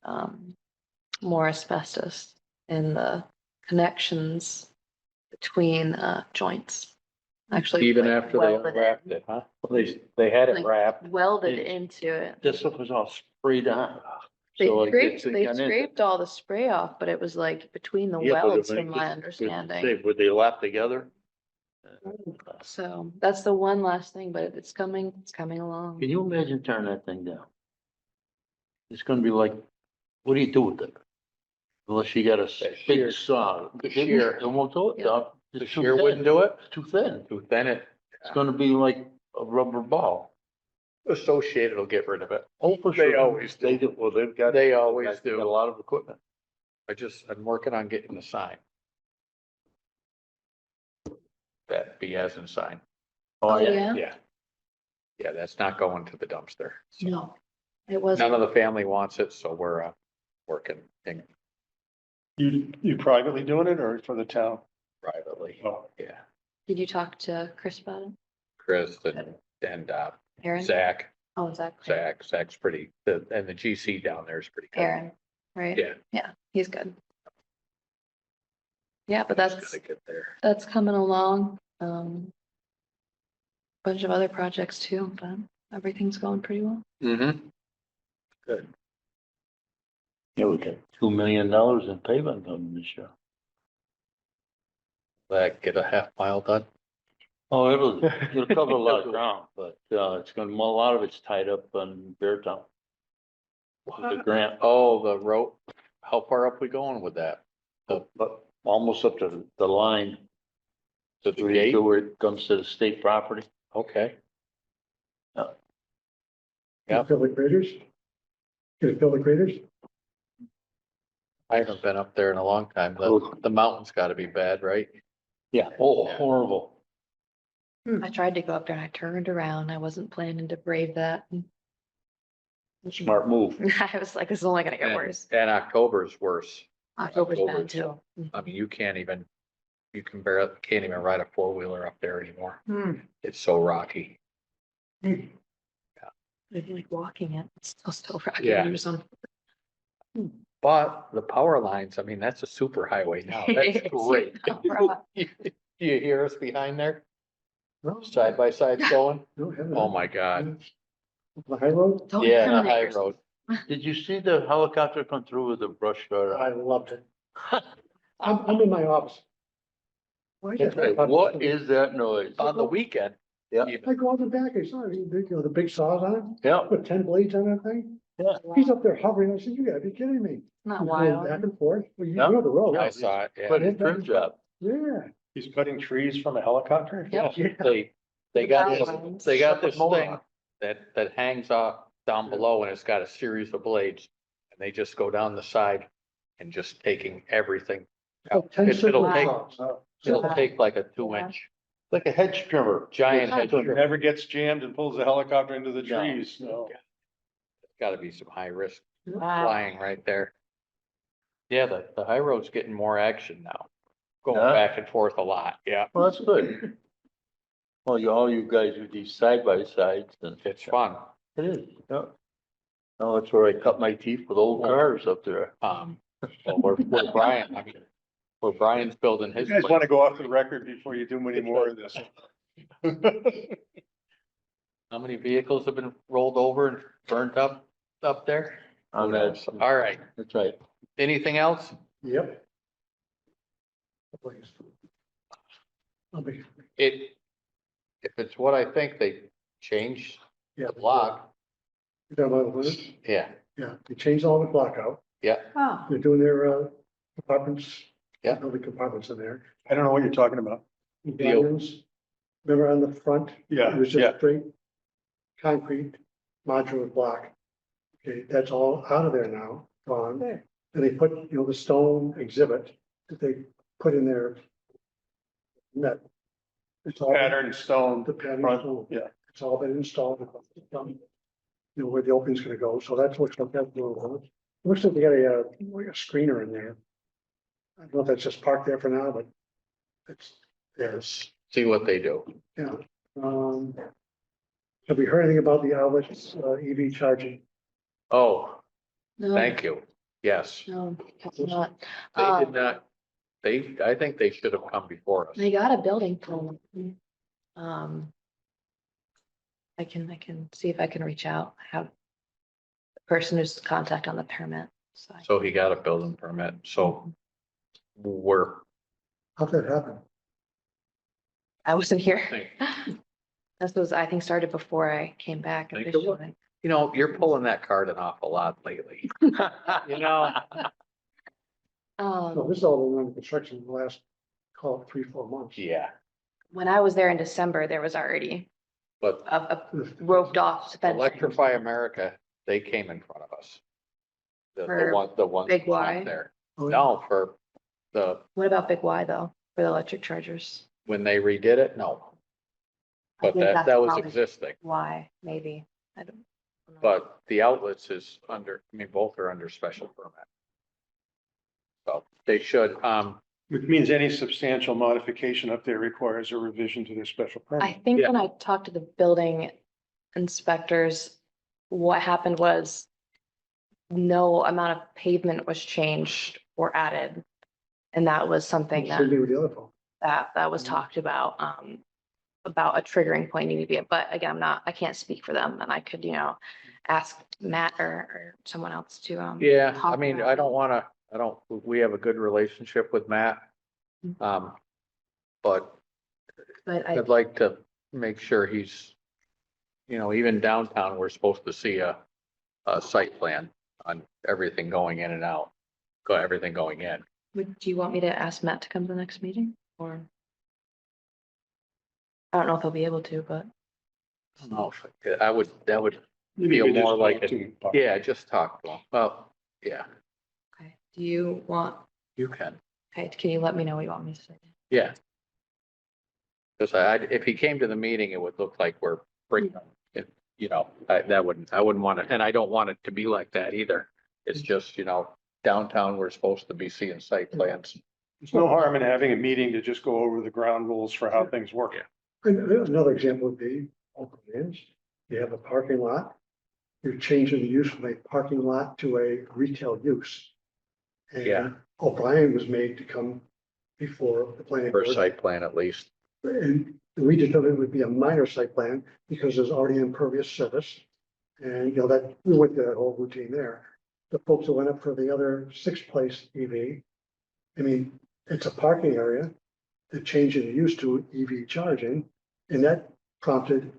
Speaker 3: more asbestos in the connections between joints. Actually.
Speaker 1: Even
Speaker 3: like,
Speaker 1: after they
Speaker 3: welded in-
Speaker 1: unwrapped it, huh? Well, they had it
Speaker 3: Like,
Speaker 1: wrapped.
Speaker 3: Welded into it.
Speaker 4: This stuff was all sprayed on.
Speaker 3: They
Speaker 4: So it
Speaker 3: scraped,
Speaker 4: gets-
Speaker 3: they
Speaker 4: got in.
Speaker 3: scraped all the spray off, but it was like between the
Speaker 4: Yeah, but
Speaker 3: welds,
Speaker 4: if it
Speaker 3: from my
Speaker 4: gets-
Speaker 3: understanding.
Speaker 4: Say, would they lap together?
Speaker 3: So that's the one last thing, but it's coming along.
Speaker 4: Can you imagine turning that thing down? It's gonna be like, what do you do with it? Unless you got a
Speaker 1: shear-
Speaker 4: big saw.
Speaker 1: the shear.
Speaker 4: It won't do it,
Speaker 3: Yeah.
Speaker 4: Doc.
Speaker 1: The
Speaker 4: It's too
Speaker 1: shear
Speaker 4: thin.
Speaker 1: wouldn't do it,
Speaker 4: It's too thin.
Speaker 1: too thin it.
Speaker 4: It's gonna be like a rubber ball.
Speaker 1: Associated will get rid of it.
Speaker 4: Oh, for
Speaker 1: They
Speaker 4: sure.
Speaker 1: always do.
Speaker 4: They do, well, they've got.
Speaker 1: They always
Speaker 4: they've got
Speaker 1: do.
Speaker 4: A lot of equipment.
Speaker 1: I'm working on getting the sign. That B as in sign.
Speaker 3: Oh, yeah?
Speaker 1: Yeah. Yeah, that's not going to the dumpster. So
Speaker 3: No, it was.
Speaker 1: none of the family wants it, so we're, working in
Speaker 2: You privately doing it or for the town?
Speaker 1: privately.
Speaker 2: Oh.
Speaker 1: Yeah,
Speaker 3: Did you talk to Chris about it?
Speaker 1: Chris and,
Speaker 3: Aaron?
Speaker 1: Zach,
Speaker 3: Oh, Zach's
Speaker 1: pretty, and the GC down there is pretty good.
Speaker 3: Aaron, right?
Speaker 1: Yeah.
Speaker 3: Yeah, he's good. Yeah, but
Speaker 1: Just
Speaker 3: that's,
Speaker 1: gotta get there.
Speaker 3: that's coming along. Bunch of other projects too, but everything's going pretty well.
Speaker 1: Mm-hmm. Good.
Speaker 4: Yeah, we got $2 million in pavement coming this year.
Speaker 1: That get a half mile done.
Speaker 4: Oh, it'll cover a lot of ground, but, it's gonna, a lot of it's tied up on Beartown. The grant,
Speaker 1: Oh, the road, how far up we going with that?
Speaker 4: but almost up to the line.
Speaker 1: To the gate?
Speaker 4: Where it comes to the state property.
Speaker 1: Okay,
Speaker 5: Can
Speaker 1: Yeah.
Speaker 5: you fill the craters? Can you fill the craters?
Speaker 1: I haven't been up there in a long time. The mountain's gotta be bad, right?
Speaker 4: Yeah, oh,
Speaker 1: Yeah.
Speaker 4: horrible.
Speaker 3: I tried to go up there and I turned around. I wasn't planning to brave that.
Speaker 4: Smart move.
Speaker 3: I was like, this is only gonna get
Speaker 1: And-
Speaker 3: worse.
Speaker 1: And October's worse.
Speaker 3: October's bad
Speaker 1: October's-
Speaker 3: too.
Speaker 1: I mean, you can't even ride a four-wheeler up there anymore. It's so rocky.
Speaker 3: Even like walking it, it's still rocky.
Speaker 1: Yeah.
Speaker 3: when you're just on-
Speaker 1: But the power lines, I mean, that's a super highway now. That's great. Do you hear us behind there?
Speaker 5: No,
Speaker 1: Side by side going?
Speaker 5: no, haven't.
Speaker 1: Oh, my God.
Speaker 5: The high road,
Speaker 3: Don't
Speaker 1: Yeah, the
Speaker 3: incriminate
Speaker 1: high
Speaker 3: yourself.
Speaker 1: road.
Speaker 4: Did you see the helicopter come through with the brush cutter?
Speaker 5: I loved it. I'm in my office. Why is that?
Speaker 4: What is that noise?
Speaker 1: On the weekend.
Speaker 4: Yeah.
Speaker 1: even.
Speaker 5: I go out the back, I saw, the big saws on it,
Speaker 4: Yeah,
Speaker 5: put 10 blades on that thing.
Speaker 4: yeah.
Speaker 5: He's up there hovering, I said, you gotta be kidding me.
Speaker 3: Not
Speaker 5: He's going
Speaker 3: wild.
Speaker 5: Back and forth, well, you
Speaker 4: Yeah.
Speaker 5: know the road.
Speaker 1: I saw it, yeah.
Speaker 4: But a trim job.
Speaker 5: Yeah.
Speaker 2: He's cutting trees from a helicopter?
Speaker 3: Yep.
Speaker 5: Yeah.
Speaker 1: They got
Speaker 3: The
Speaker 1: this,
Speaker 3: power lines.
Speaker 1: they got this
Speaker 5: Motor.
Speaker 1: thing that hangs off down below and it's got a series of blades. And they just go down the side and just taking everything. out.
Speaker 5: About 10
Speaker 1: It'll
Speaker 5: circular
Speaker 1: take,
Speaker 5: saws.
Speaker 1: it'll take like a 2-inch
Speaker 4: Like a hedge trimmer.
Speaker 1: giant hedge
Speaker 2: It
Speaker 1: trimmer.
Speaker 2: never gets jammed and pulls the helicopter into the
Speaker 1: No.
Speaker 2: trees, no.
Speaker 1: Gotta be some high risk
Speaker 3: Wow.
Speaker 1: flying right there. Yeah, the high road's getting more action now. Going
Speaker 4: Yeah.
Speaker 1: back and forth a lot, yeah.
Speaker 4: Well, that's good. Well, all you guys with these side by sides and
Speaker 1: It's fun.
Speaker 4: it is, yeah. Oh, that's where I cut my teeth with old cars up there.
Speaker 1: Well, where Brian, I mean, where Brian's building
Speaker 2: You
Speaker 1: his
Speaker 2: guys
Speaker 1: place.
Speaker 2: want to go off the record before you do any more of this?
Speaker 1: How many vehicles have been rolled over and burnt up there?
Speaker 4: On
Speaker 1: Who
Speaker 4: that,
Speaker 1: knows? All right.
Speaker 4: that's right.
Speaker 1: Anything else?
Speaker 5: Yep. Please. I'll be,
Speaker 1: If it's what I think, they changed
Speaker 5: yeah.
Speaker 1: the block.
Speaker 5: You talking about the one?
Speaker 1: Yeah,
Speaker 5: Yeah, they changed all the block out.
Speaker 1: yeah.
Speaker 6: Oh,
Speaker 5: They're doing their, apartments.
Speaker 1: Yeah.
Speaker 5: Building compartments in there.
Speaker 2: I don't know what you're talking about.
Speaker 1: Deal.
Speaker 5: Diamonds. Remember on the front?
Speaker 2: Yeah,
Speaker 5: It was
Speaker 2: yeah.
Speaker 5: just straight concrete modular block. Okay, that's all out of there now, gone.
Speaker 6: Good.
Speaker 5: And they put, the stone exhibit that they put in there. Net. It's all.
Speaker 2: Pattern stone.
Speaker 5: The pattern
Speaker 2: front,
Speaker 5: stone.
Speaker 2: yeah.
Speaker 5: It's all been installed. It's done. Where the opening's gonna go, so that's what's like that. Looks like they got like a screener in there. I don't know if that's just parked there for now, but it's there.
Speaker 1: See what they do.
Speaker 5: Yeah. Have we heard anything about the outlets, EV charging?
Speaker 1: Oh,
Speaker 3: No,
Speaker 1: thank you. Yes,
Speaker 3: no, it's not.
Speaker 1: they did not, I think they should have come before us.
Speaker 3: They got a building permit. I can see if I can reach out. I have the person who's contact on the permit. So
Speaker 1: So he got a building permit, so we're,
Speaker 5: How'd that happen?
Speaker 3: I wasn't here.
Speaker 1: Think-
Speaker 3: This was, I think, started before I came back.
Speaker 1: Think it was.
Speaker 3: officially.
Speaker 1: you're pulling that card an awful lot lately. You know,
Speaker 5: No, this is all been under construction in the last, call it 3-4 months.
Speaker 1: yeah,
Speaker 3: When I was there in December, there was already
Speaker 1: but
Speaker 3: a roped off fence.
Speaker 1: Electrify America, they came in front of us. The
Speaker 3: For
Speaker 1: one, the ones
Speaker 3: Big
Speaker 1: that were
Speaker 3: Y?
Speaker 1: up there.
Speaker 5: Oh, yeah.
Speaker 1: No, for
Speaker 3: What about Big Y though, for the electric chargers?
Speaker 1: when they redid it, no.
Speaker 3: I
Speaker 1: But
Speaker 3: think
Speaker 1: that
Speaker 3: that's
Speaker 1: was
Speaker 3: probably
Speaker 1: existing,
Speaker 3: Why, maybe, I don't. know.
Speaker 1: but the outlets is under, I mean, both are under special permit. So they should,
Speaker 2: Which means any substantial modification up there requires a revision to their special
Speaker 3: I
Speaker 2: permit.
Speaker 3: think
Speaker 1: Yeah.
Speaker 3: when I talked to the building inspectors, what happened was no amount of pavement was changed or added. And that was something
Speaker 5: Same thing
Speaker 3: that,
Speaker 5: with the other phone.
Speaker 3: that was talked about a triggering point needing to be, but again, I can't speak for them, and I could, ask Matt or someone else to,
Speaker 1: yeah, I
Speaker 3: talk
Speaker 1: mean,
Speaker 3: about
Speaker 1: we have a good relationship with Matt. But
Speaker 3: but
Speaker 1: I'd like to make sure he's, even downtown, we're supposed to see a site plan on everything going in and out. Everything going in.
Speaker 3: do you want me to ask Matt to come to the next meeting, or? I don't know if he'll be able to, but,
Speaker 1: I don't know if that would
Speaker 2: Maybe
Speaker 1: feel
Speaker 2: we just
Speaker 1: more like
Speaker 2: talk
Speaker 1: it.
Speaker 2: to him.
Speaker 1: Yeah, just talk to him. Well, yeah,
Speaker 3: okay, do you want,
Speaker 1: you can.
Speaker 3: okay, can you let me know what you want me to say?
Speaker 1: Yeah. Because if he came to the meeting, it would look like we're bringing, it, I wouldn't want to, and I don't want it to be like that either. It's just, downtown, we're supposed to be seeing site plans.
Speaker 2: There's no harm in having a meeting to just go over the ground rules for how things work.
Speaker 1: Yeah.
Speaker 5: And another example would be open ends. You have a parking lot. You're changing the use from a parking lot to a retail use.
Speaker 1: Yeah.
Speaker 5: And O'Brien was made to come before the planning
Speaker 1: For
Speaker 5: board.
Speaker 1: site plan at least.
Speaker 5: And we determined it would be a minor site plan because there's already impervious surface. And, you know, that, we went through that whole routine there. The folks that went up for the other sixth place EV, I mean, it's a parking area. The change in use to EV charging, and that prompted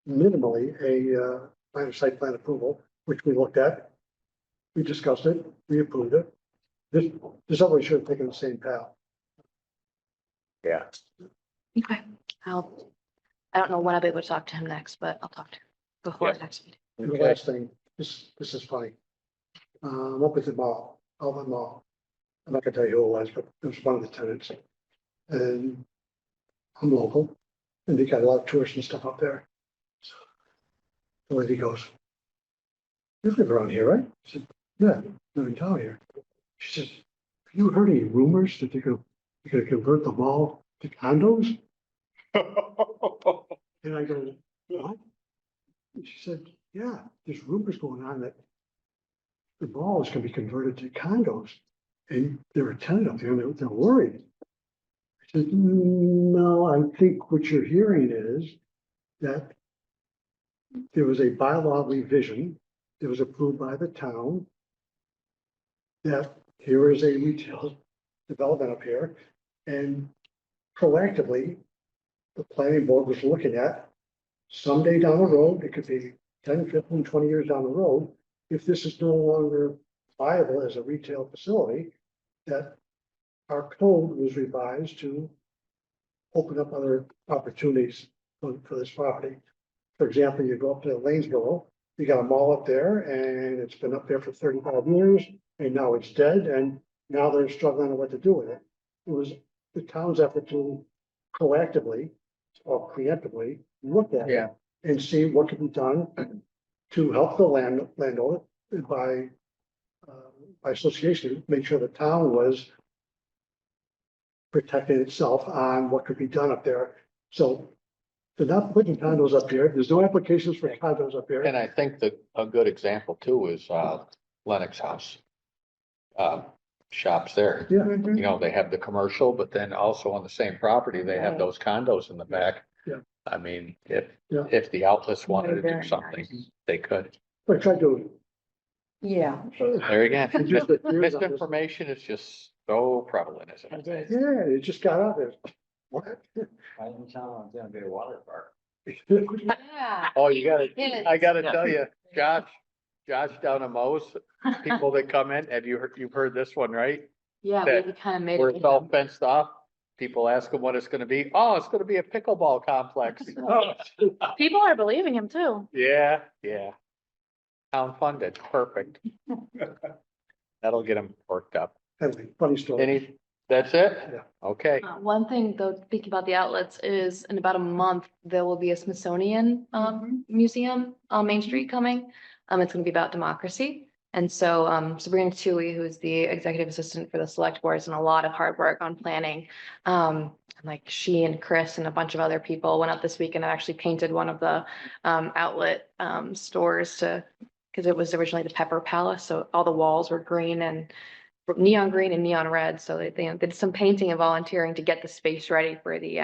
Speaker 5: minimally a minor site plan approval, which we looked at. We discussed it, we approved it. This other should have taken the same path.
Speaker 1: Yeah.
Speaker 3: Okay, I don't know when I'll be able to talk to him next, but I'll talk to him before
Speaker 1: Yeah.
Speaker 3: next meeting.
Speaker 5: And the
Speaker 1: Okay.
Speaker 5: last thing, this is funny. I'm up at the mall, Alvin Mall. I'm not gonna tell you who it was, but it was one of the tenants. And I'm local, and they got a lot of tourists and stuff up there. So the lady goes, "You live around here, right?" I said, "Yeah, I'm in town here." She says, "Have you heard any rumors that they're gonna convert the mall to condos?" And I go, "What?" And she said, "Yeah, there's rumors going on that the mall is gonna be converted to condos." And they're a tenant up there, and they're worried. I said, "No, I think what you're hearing is that there was a bylaw revision that was approved by the town, that here is a retail development up here, and proactively, the planning board was looking at someday down the road, it could be 10, 15, 20 years down the road, if this is no longer viable as a retail facility, that our code was revised to open up other opportunities for this property. For example, you go up to Lanesboro, you got a mall up there, and it's been up there for 35 years, and now it's dead, and now they're struggling with what to do with it. It was the town's effort to proactively or preemptively look at it
Speaker 1: Yeah.
Speaker 5: and see what could be done to help the landowner by association, make sure the town was protecting itself on what could be done up there. So they're not putting condos up here. There's no applications for condos up here.
Speaker 1: And I think that a good example too is Lennox House. Shops there.
Speaker 5: Yeah,
Speaker 1: You know, they have the commercial, but then also on the same property, they have
Speaker 3: Right.
Speaker 1: those condos in the back.
Speaker 5: Yeah.
Speaker 1: I mean,
Speaker 5: Yeah.
Speaker 1: if the outlets wanted to
Speaker 3: Very
Speaker 1: do something,
Speaker 3: nice.
Speaker 1: they could.
Speaker 5: I tried to.
Speaker 6: Yeah.
Speaker 1: There again,
Speaker 5: It's just that there's others-
Speaker 1: misinformation is just so prevalent, isn't it?
Speaker 5: Yeah, it just got out there. What?
Speaker 7: I didn't tell him it's gonna be a water park.
Speaker 3: Yeah.
Speaker 1: Oh, you gotta,
Speaker 3: Yes.
Speaker 1: I gotta tell you, Josh down at Mo's, people that come in, you've heard this one, right?
Speaker 3: Yeah,
Speaker 1: That
Speaker 3: we kind of made
Speaker 1: Where
Speaker 3: it.
Speaker 1: it's all fenced off. People ask them what it's gonna be. Oh, it's gonna be a pickleball complex.
Speaker 3: People are believing him too.
Speaker 1: Yeah, yeah. Town funded, perfect. That'll get them worked up.
Speaker 5: Anyway, funny story.
Speaker 1: That's it?
Speaker 5: Yeah.
Speaker 1: Okay.
Speaker 3: One thing though, speaking about the outlets is in about a month, there will be a Smithsonian museum on Main Street coming. It's gonna be about democracy. And so Sabrina Tui, who's the executive assistant for the select board, has done a lot of hard work on planning. And like she and Chris and a bunch of other people went out this week and actually painted one of the outlet stores because it was originally the Pepper Palace, so all the walls were green and neon green and neon red. So they did some painting and volunteering to get the space ready for the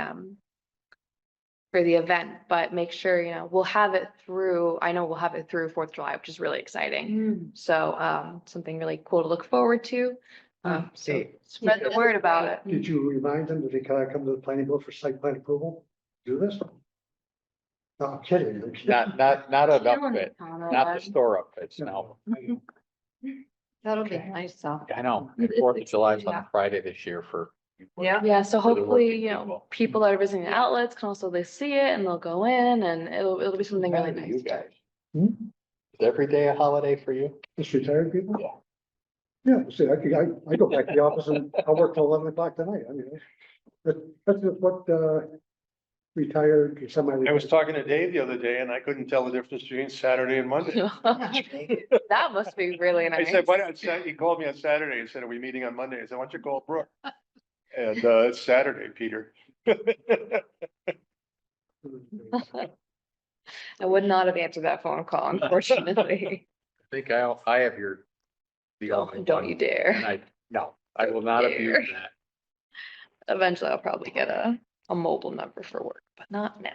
Speaker 3: event, but make sure, you know, we'll have it through 4th of July, which is really exciting. So something really cool to look forward to. So spread the word about it.
Speaker 5: Did you remind them that they gotta come to the planning board for site plan approval? Do this? No, I'm kidding. I'm kidding.
Speaker 1: Not an
Speaker 3: Killing
Speaker 1: upfit,
Speaker 3: it, Conrad.
Speaker 1: not the store upfits, no.
Speaker 6: That'll be nice though.
Speaker 1: I know.
Speaker 3: It's
Speaker 1: 4th of July is on
Speaker 3: yeah.
Speaker 1: a Friday this year for.
Speaker 3: Yeah, so
Speaker 1: For the
Speaker 3: hopefully,
Speaker 1: working
Speaker 3: you know,
Speaker 1: people.
Speaker 3: people that are visiting the outlets can also, they see it and they'll go in and it'll be something really
Speaker 1: Matter to you
Speaker 3: nice.
Speaker 1: guys.
Speaker 5: Hmm?
Speaker 1: Is every day a holiday for you?
Speaker 5: Just retired people?
Speaker 1: Yeah.
Speaker 5: Yeah, see, I go back to the office and I work till 11 o'clock tonight. I mean, that's just what, retired,
Speaker 2: I
Speaker 5: semi-retired.
Speaker 2: was talking to Dave the other day and I couldn't tell the difference between Saturday and Monday.
Speaker 3: That must be really
Speaker 2: I
Speaker 3: nice.
Speaker 2: said, why don't, he called me on Saturday and said, are we meeting on Monday? I said, why don't you call Brooke? And it's Saturday, Peter.
Speaker 3: I would not have answered that phone call, unfortunately.
Speaker 1: I think I have the
Speaker 3: Oh,
Speaker 1: only
Speaker 3: don't
Speaker 1: one.
Speaker 3: you dare.
Speaker 1: And I No, I will not abuse that.
Speaker 3: Eventually I'll probably get a mobile number for work, but not now.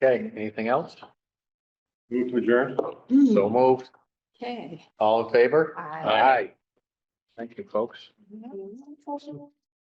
Speaker 1: Okay, anything else?
Speaker 2: Move to adjourn.
Speaker 1: So moved.
Speaker 6: Okay.
Speaker 1: All in favor?
Speaker 6: Aye.
Speaker 1: Thank you, folks.
Speaker 6: Yeah.